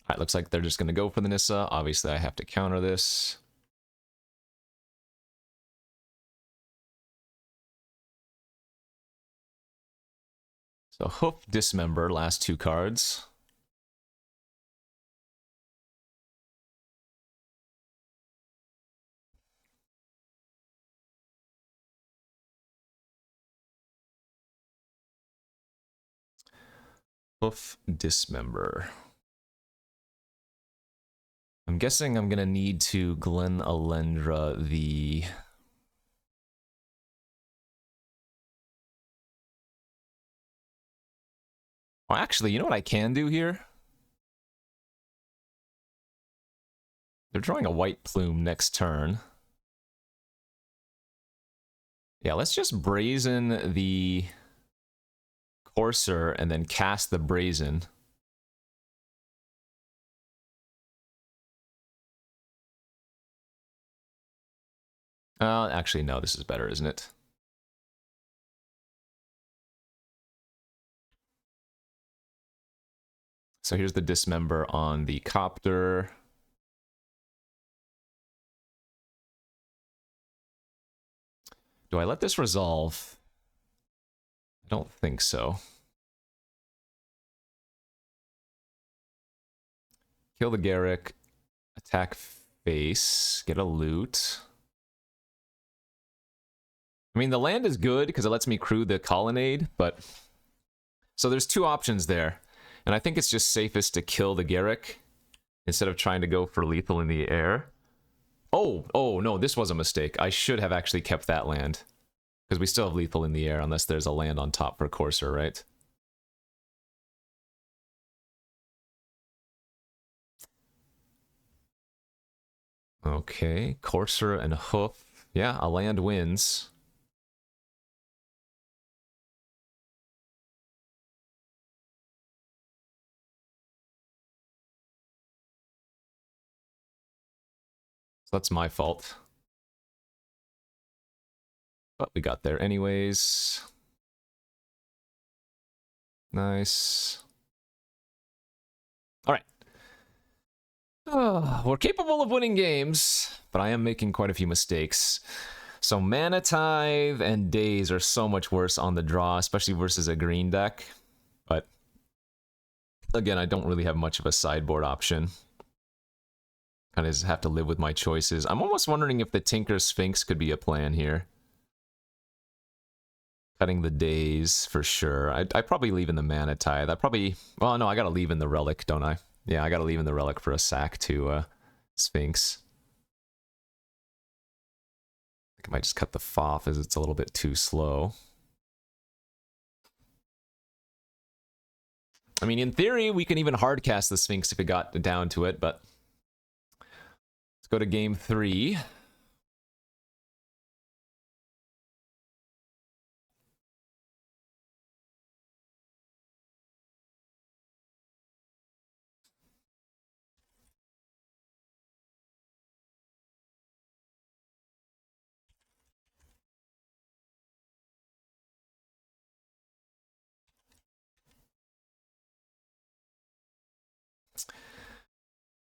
Alright, looks like they're just going to go for the Nissa. Obviously, I have to counter this. So Hoof, Dismember, last two cards. Hoof, Dismember. I'm guessing I'm going to need to Glen Elendra the... Oh, actually, you know what I can do here? They're drawing a white plume next turn. Yeah, let's just Brazen the Courser and then cast the Brazen. Actually, no, this is better, isn't it? So here's the Dismember on the Copter. Do I let this resolve? I Don't think so. Kill the Garrick, attack face, get a loot. I mean, the land is good because it lets me crew the colonnade, but... So there's two options there. And I think it's just safest to kill the Garrick instead of trying to go for lethal in the air. Oh, no, this was a mistake. I should have actually kept that land. Because we still have lethal in the air unless there's a land on top for Courser, right? Okay, Courser and Hoof. Yeah, a land wins. So that's my fault. But we got there anyways. Nice. All right. We're capable of winning games, but I am making quite a few mistakes. So Mana Tithe and Daze are so much worse on the draw, especially versus a green deck. But again, I don't really have much of a sideboard option. Kind of just have to live with my choices. I'm almost wondering if the Tinker Sphinx could be a plan here. Cutting the Daze for sure. I'd probably leave in the Mana Tithe. Well, no, I gotta leave in the Relic, don't I? Yeah, I gotta leave in the Relic for a sack to Sphinx. I think I might just cut the Foff as it's a little bit too slow. I mean, in theory, we can even hardcast the Sphinx if it got down to it, but... Let's go to game 3.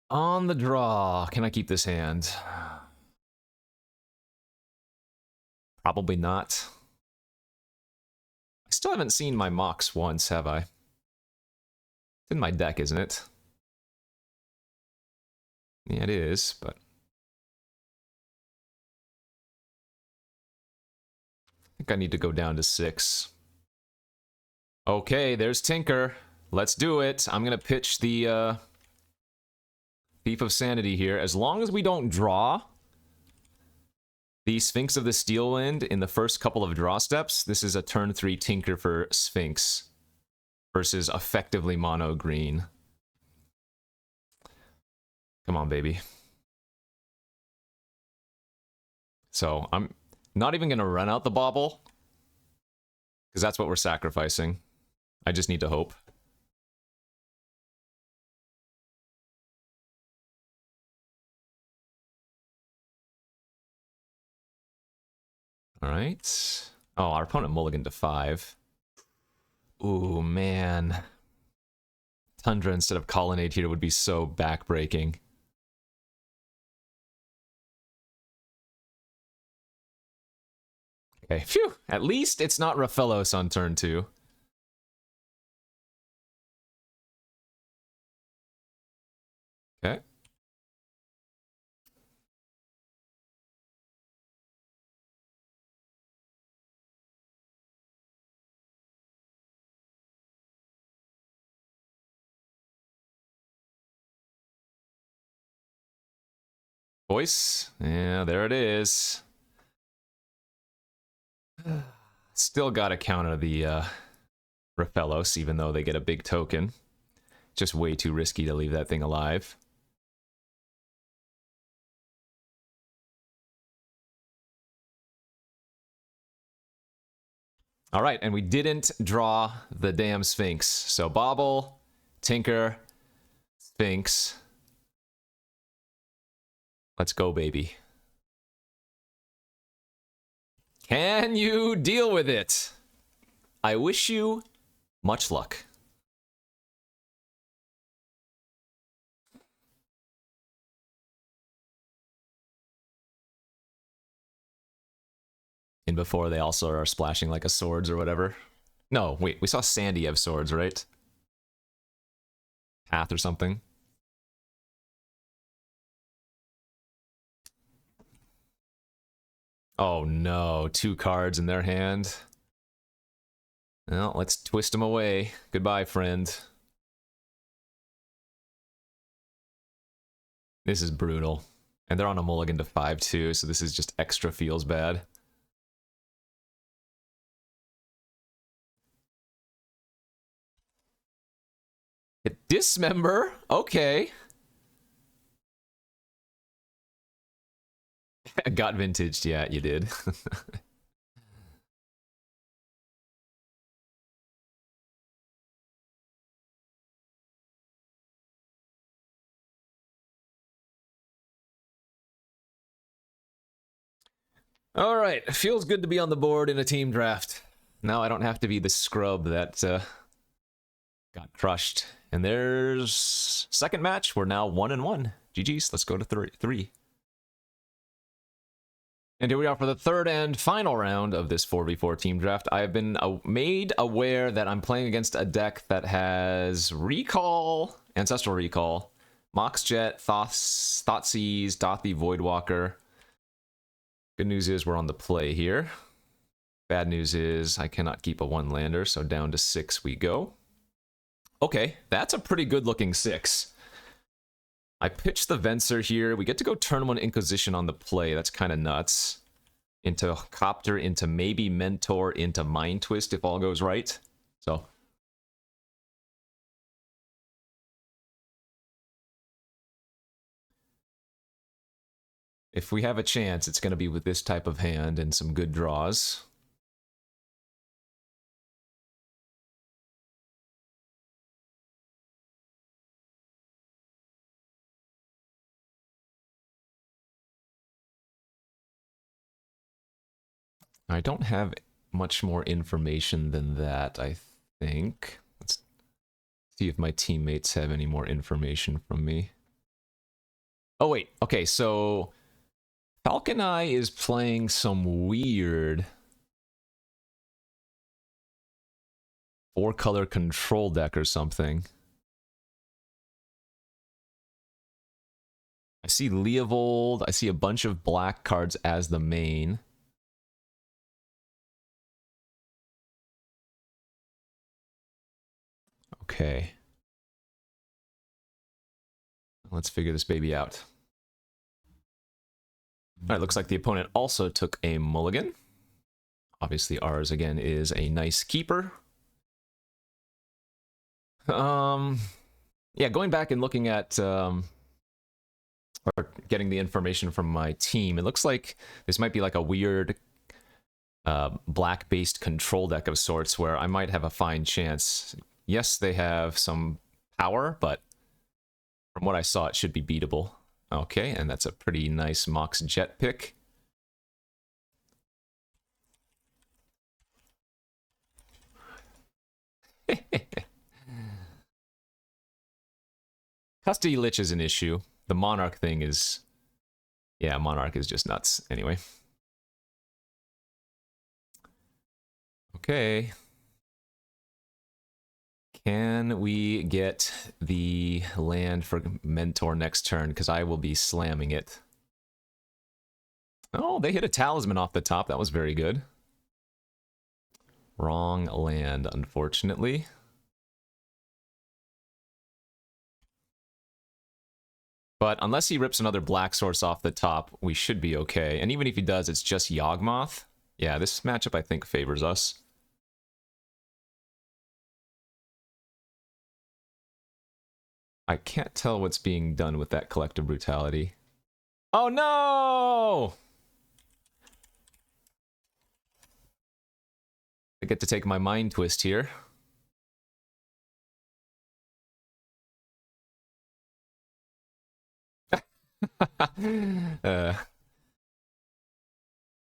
On the draw. Can I keep this hand? Probably not. I still haven't seen my Mox once, have I? It's in my deck, isn't it? Yeah, it is, but... I think I need to go down to 6. Okay, there's Tinker. Let's do it. I'm gonna pitch the, Thief of Sanity here. As long as we don't draw the Sphinx of the Steel Wind in the first couple of draw steps, this is a turn 3 Tinker for Sphinx versus effectively mono green. Come on, baby. So I'm not even going to run out the bauble because that's what we're sacrificing. I just need to hope. All right. Oh, our opponent mulliganed to 5. Ooh, man. Tundra instead of Colonnade here would be so backbreaking. Okay, phew. At least it's not Raphaelos on turn 2. Okay. Voice. Yeah, there it is. Still gotta counter the Raphaelos, even though they get a big token. Just way too risky to leave that thing alive. All right, and we didn't draw the damn Sphinx. So Bauble, Tinker, Sphinx. Let's go, baby. Can you deal with it? I wish you much luck. And before they also are splashing like a swords or whatever. No, wait, we saw Sandy have swords, right? Path or something. Oh no, 2 cards in their hand. Well, let's twist them away. Goodbye, friend. This is brutal. And they're on a mulligan to 5-2, so this is just extra feels bad. Dismember? Okay. Got vintaged, yeah, you did. All right, feels good to be on the board in a team draft. Now I don't have to be the scrub that got crushed. And there's second match. We're now 1-1. GG's. Let's go to three. And here we are for the third and final round of this 4v4 team draft. I have been made aware that I'm playing against a deck that has Recall, Ancestral Recall, Moxjet, Thoughtseize, Dothy, Voidwalker. Good news is we're on the play here. Bad news is I cannot keep a 1-lander, so down to 6 we go. Okay, that's a pretty good-looking 6. I pitch the Venser here. We get to go turn 1 Inquisition on the play. That's kind of nuts. Into Copter, into maybe Mentor, into Mind Twist if all goes right. So if we have a chance, it's going to be with this type of hand and some good draws. I don't have much more information than that, I think. Let's see if my teammates have any more information from me. Oh, wait. Okay, so Falcon Eye is playing some weird 4-color control deck or something. I see Leovold. I see a bunch of black cards as the main. Okay. Let's figure this baby out. All right, looks like the opponent also took a mulligan. Obviously, ours, again, is a nice keeper. Yeah, going back and looking at, or getting the information from my team, it looks like this might be like a weird black-based control deck of sorts where I might have a fine chance. Yes, they have some power, but from what I saw, it should be beatable. Okay, and that's a pretty nice Mox Jet pick. Custody Lich is an issue. The Monarch thing is... Yeah, Monarch is just nuts. Anyway. Okay. Can we get the land for Mentor next turn? Because I will be slamming it. Oh, they hit a Talisman off the top. That was very good. Wrong land, unfortunately. But unless he rips another black source off the top, we should be okay. And even if he does, it's just Yawgmoth. Yeah, this matchup, I think, favors us. I can't tell what's being done with that Collective Brutality. Oh, no! I get to take my Mind Twist here. Yeah,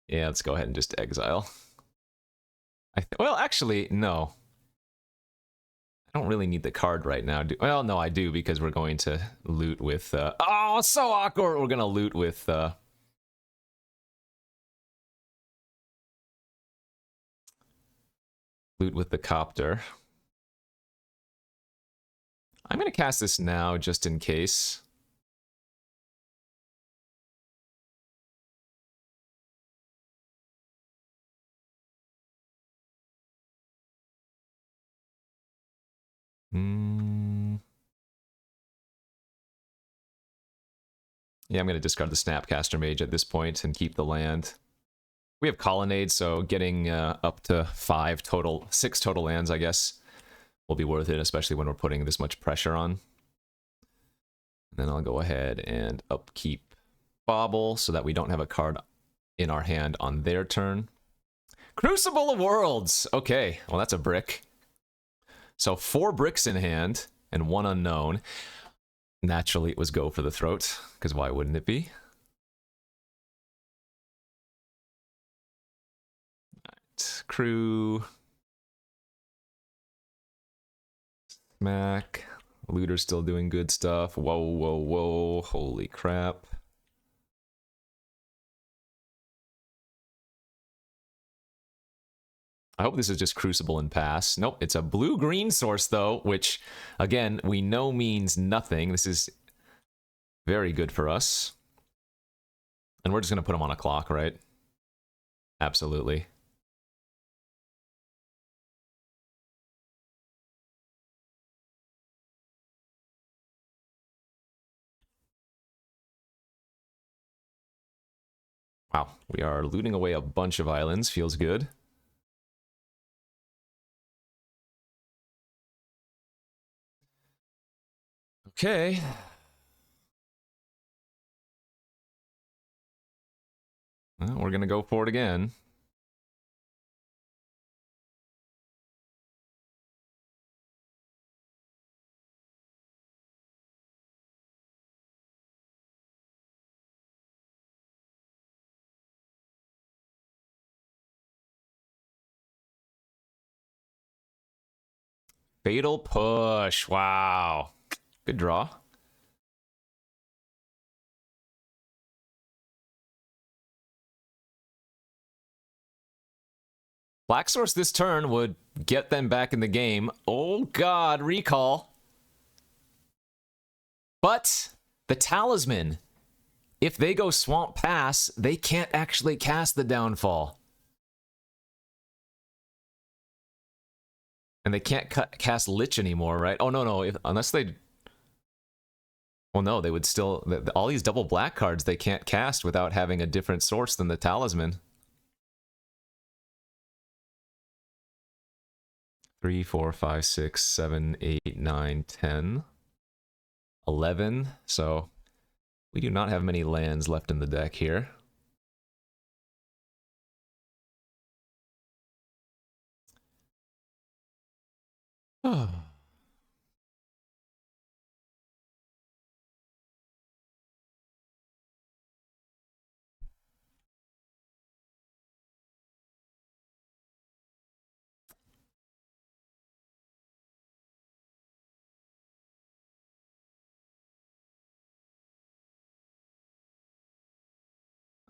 let's go ahead and just exile. Well, actually, no. I don't really need the card right now. Well, no, I do, because we're going to loot with... Oh, so awkward! We're going to loot with... loot with the copter. I'm going to cast this now just in case. Yeah, I'm going to discard the Snapcaster Mage at this point and keep the land. We have Colonnade, so getting up to 6 total lands, I guess, will be worth it, especially when we're putting this much pressure on. Then I'll go ahead and upkeep Bauble so that we don't have a card in our hand on their turn. Crucible of Worlds! Okay, well that's a brick. So 4 bricks in hand and 1 unknown. Naturally, it was go for the throat, because why wouldn't it be? Alright, crew. Smack. Looter's still doing good stuff. Whoa, whoa, whoa. Holy crap. I hope this is just Crucible and pass. Nope, it's a blue-green source, though, which, again, we know means nothing. This is very good for us. And we're just going to put them on a clock, right? Absolutely. Wow, we are looting away a bunch of islands. Feels good. Okay. Well, we're going to go for it again. Fatal Push. Wow. Good draw. Black Source this turn would get them back in the game. Oh god, recall. But the Talisman, if they go Swamp Pass, they can't actually cast the Downfall. And they can't cast Lich anymore, right? Oh, no. Unless they... Well, no, they would still... All these double black cards they can't cast without having a different source than the Talisman. 3, 4, 5, 6, 7, 8, 9, 10, 11. So we do not have many lands left in the deck here. Oh.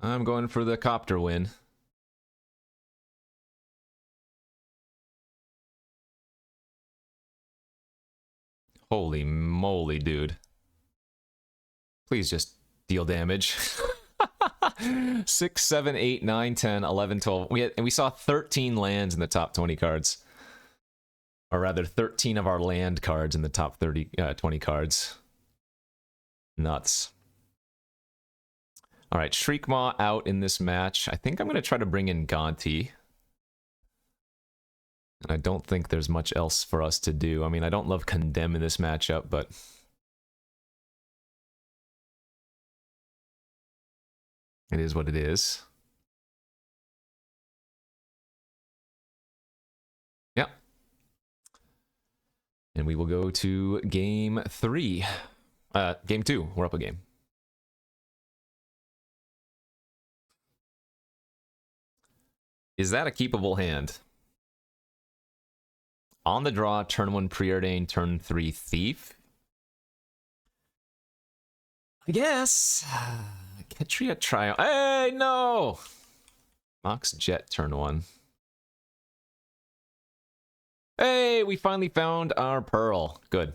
I'm going for the copter win. Holy moly, dude. Please just deal damage. 6, 7, 8, 9, 10, 11, 12. We saw 13 lands in the top 20 cards. Or rather, 13 of our land cards in the top 20 cards. Nuts. Alright, Shriekmaw out in this match. I think I'm going to try to bring in Gonti. And I don't think there's much else for us to do. I mean, I don't love Condemn in this matchup, but... it is what it is. Yeah. And we will go to game 3. Game 2. We're up a game. Is that a keepable hand? On the draw, turn 1 Preordained, turn 3 Thief. I guess. Ketria Trial. Hey, no! Mox Jet, turn 1. Hey, we finally found our pearl. Good.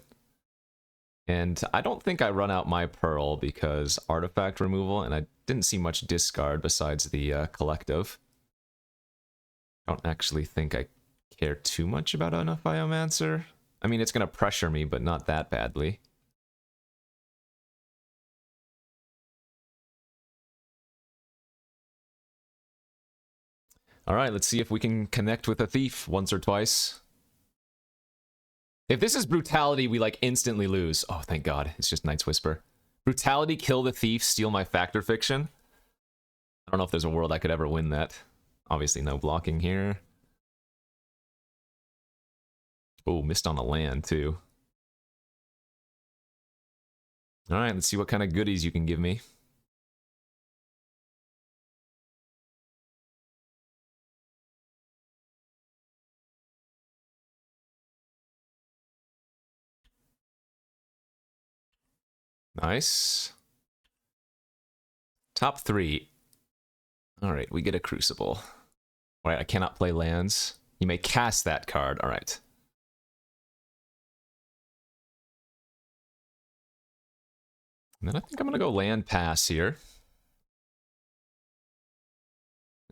And I don't think I run out my pearl because artifact removal, and I didn't see much discard besides the collective. I don't actually think I care too much about enough Biomancer. I mean, it's going to pressure me, but not that badly. Alright, let's see if we can connect with a thief once or twice. If this is brutality, we like instantly lose. Oh, thank God. It's just Knight's Whisper. Brutality, kill the thief, steal my factor fiction. I don't know if there's a world I could ever win that. Obviously no blocking here. Oh, missed on a land too. Alright, let's see what kind of goodies you can give me. Nice. Top 3. Alright, we get a Crucible. Alright, I cannot play lands. You may cast that card. Alright. And then I think I'm gonna go land pass here.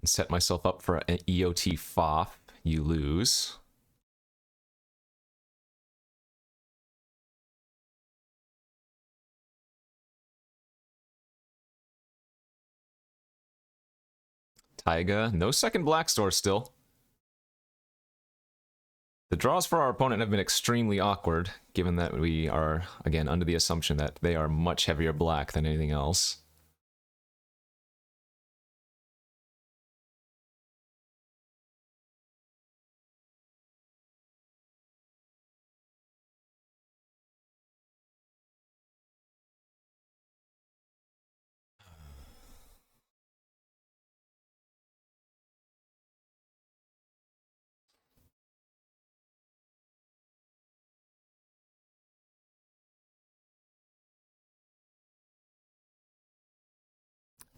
And set myself up for an EOT FOF. You lose. Taiga. No second black store still. The draws for our opponent have been extremely awkward, given that we are, again, under the assumption that they are much heavier black than anything else.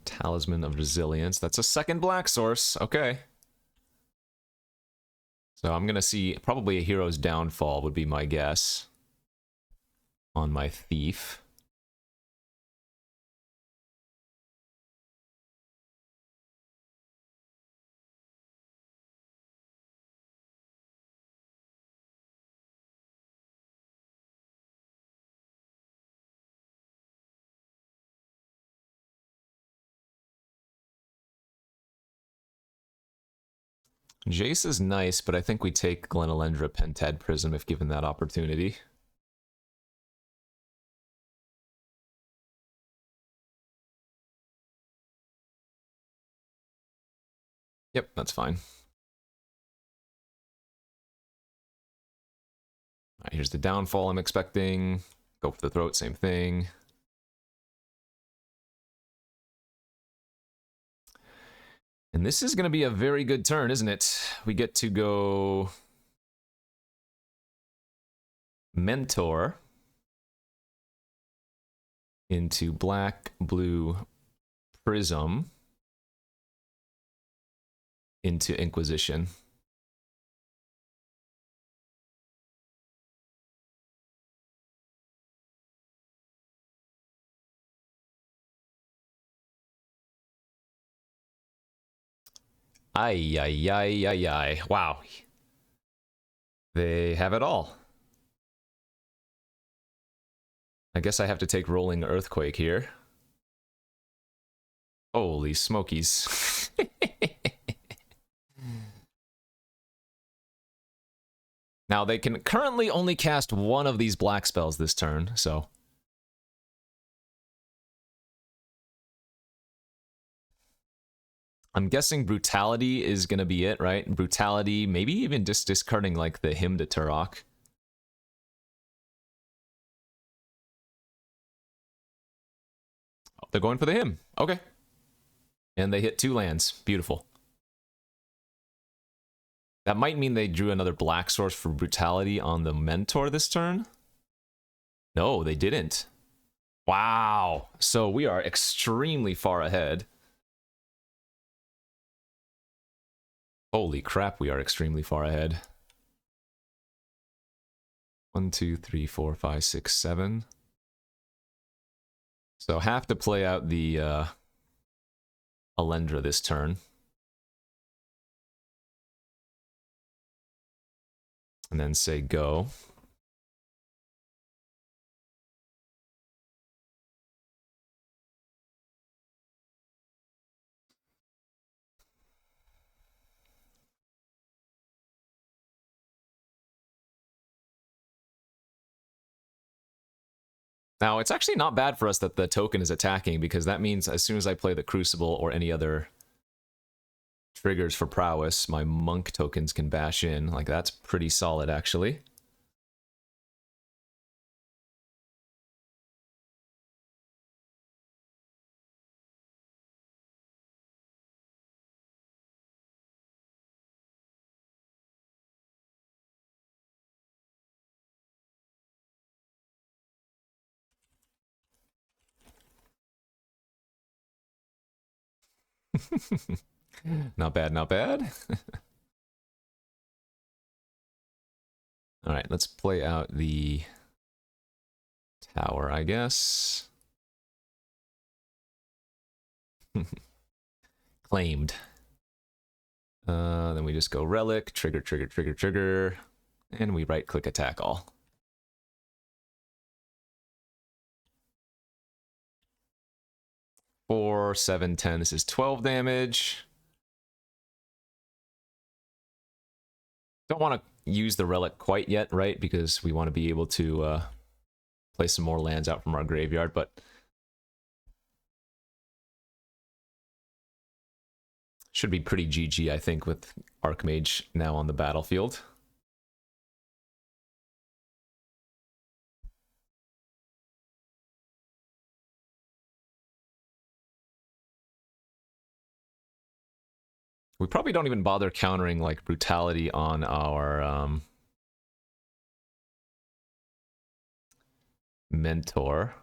Talisman of Resilience. That's a second black source. Okay. So I'm going to see probably a Hero's Downfall would be my guess on my Thief. Jace is nice, but I think we take Glenelendra Pentad Prism if given that opportunity. Yep, that's fine. All right, here's the Downfall I'm expecting. Go for the Throat, same thing. And this is going to be a very good turn, isn't it? We get to go Mentor into black, blue, Prism into Inquisition. Ay, ay, ay, ay, ay. Wow. They have it all. I guess I have to take Rolling Earthquake here. Holy smokies. Now, they can currently only cast one of these black spells this turn, so... I'm guessing Brutality is going to be it, right? Brutality, maybe even just discarding, like, the Hymn to Turok. Oh, they're going for the Hymn. Okay. And they hit 2 lands. Beautiful. That might mean they drew another black source for Brutality on the Mentor this turn. No, they didn't. Wow. So we are extremely far ahead. Holy crap, we are extremely far ahead. 1, 2, 3, 4, 5, 6, 7. So have to play out the Alendra this turn. And then say go. Now, it's actually not bad for us that the token is attacking, because that means as soon as I play the Crucible or any other triggers for prowess, my monk tokens can bash in. Like, that's pretty solid, actually. Not bad, not bad. All right, let's play out the tower, I guess. Claimed. Then we just go relic, trigger, trigger, trigger, trigger, and we right-click attack all. Four, 7, 10. This is 12 damage. Don't want to use the relic quite yet, right? Because we want to be able to play some more lands out from our graveyard, but should be pretty GG, I think, with Archmage now on the battlefield. We probably don't even bother countering, like, Brutality on our Mentor.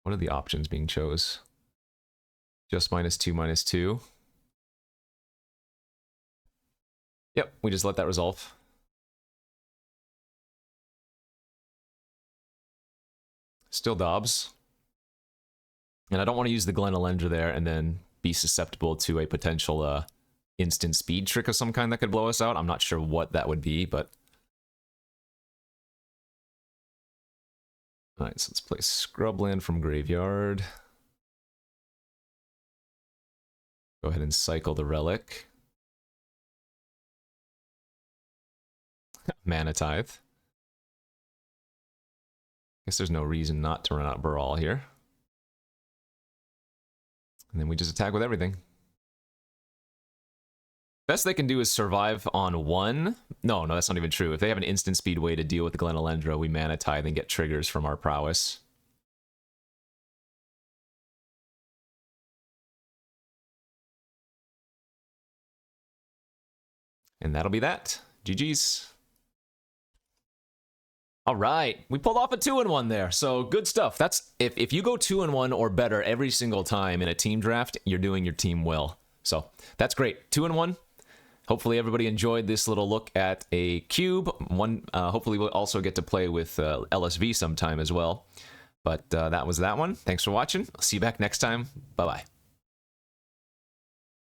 What are the options being chose? Just -2, -2. Yep, we just let that resolve. Still Dobbs. And I don't want to use the Glen Alendra there and then be susceptible to a potential instant speed trick of some kind that could blow us out. I'm not sure what that would be, but... Alright, so let's play Scrubland from Graveyard. Go ahead and cycle the Relic. Mana Tithe. Guess there's no reason not to run out Baral here. And then we just attack with everything. Best they can do is survive on one. No, that's not even true. If they have an instant speed way to deal with the Glen Alendra, we Mana Tithe and get triggers from our prowess. And that'll be that. GG's. All right, we pulled off a 2-in-1 there, so good stuff. That's if you go 2-in-1 or better every single time in a team draft, you're doing your team well. So that's great. 2-in-1. Hopefully everybody enjoyed this little look at a cube. Hopefully we'll also get to play with LSV sometime as well. But that was that one. Thanks for watching. I'll see you back next time. Bye-bye.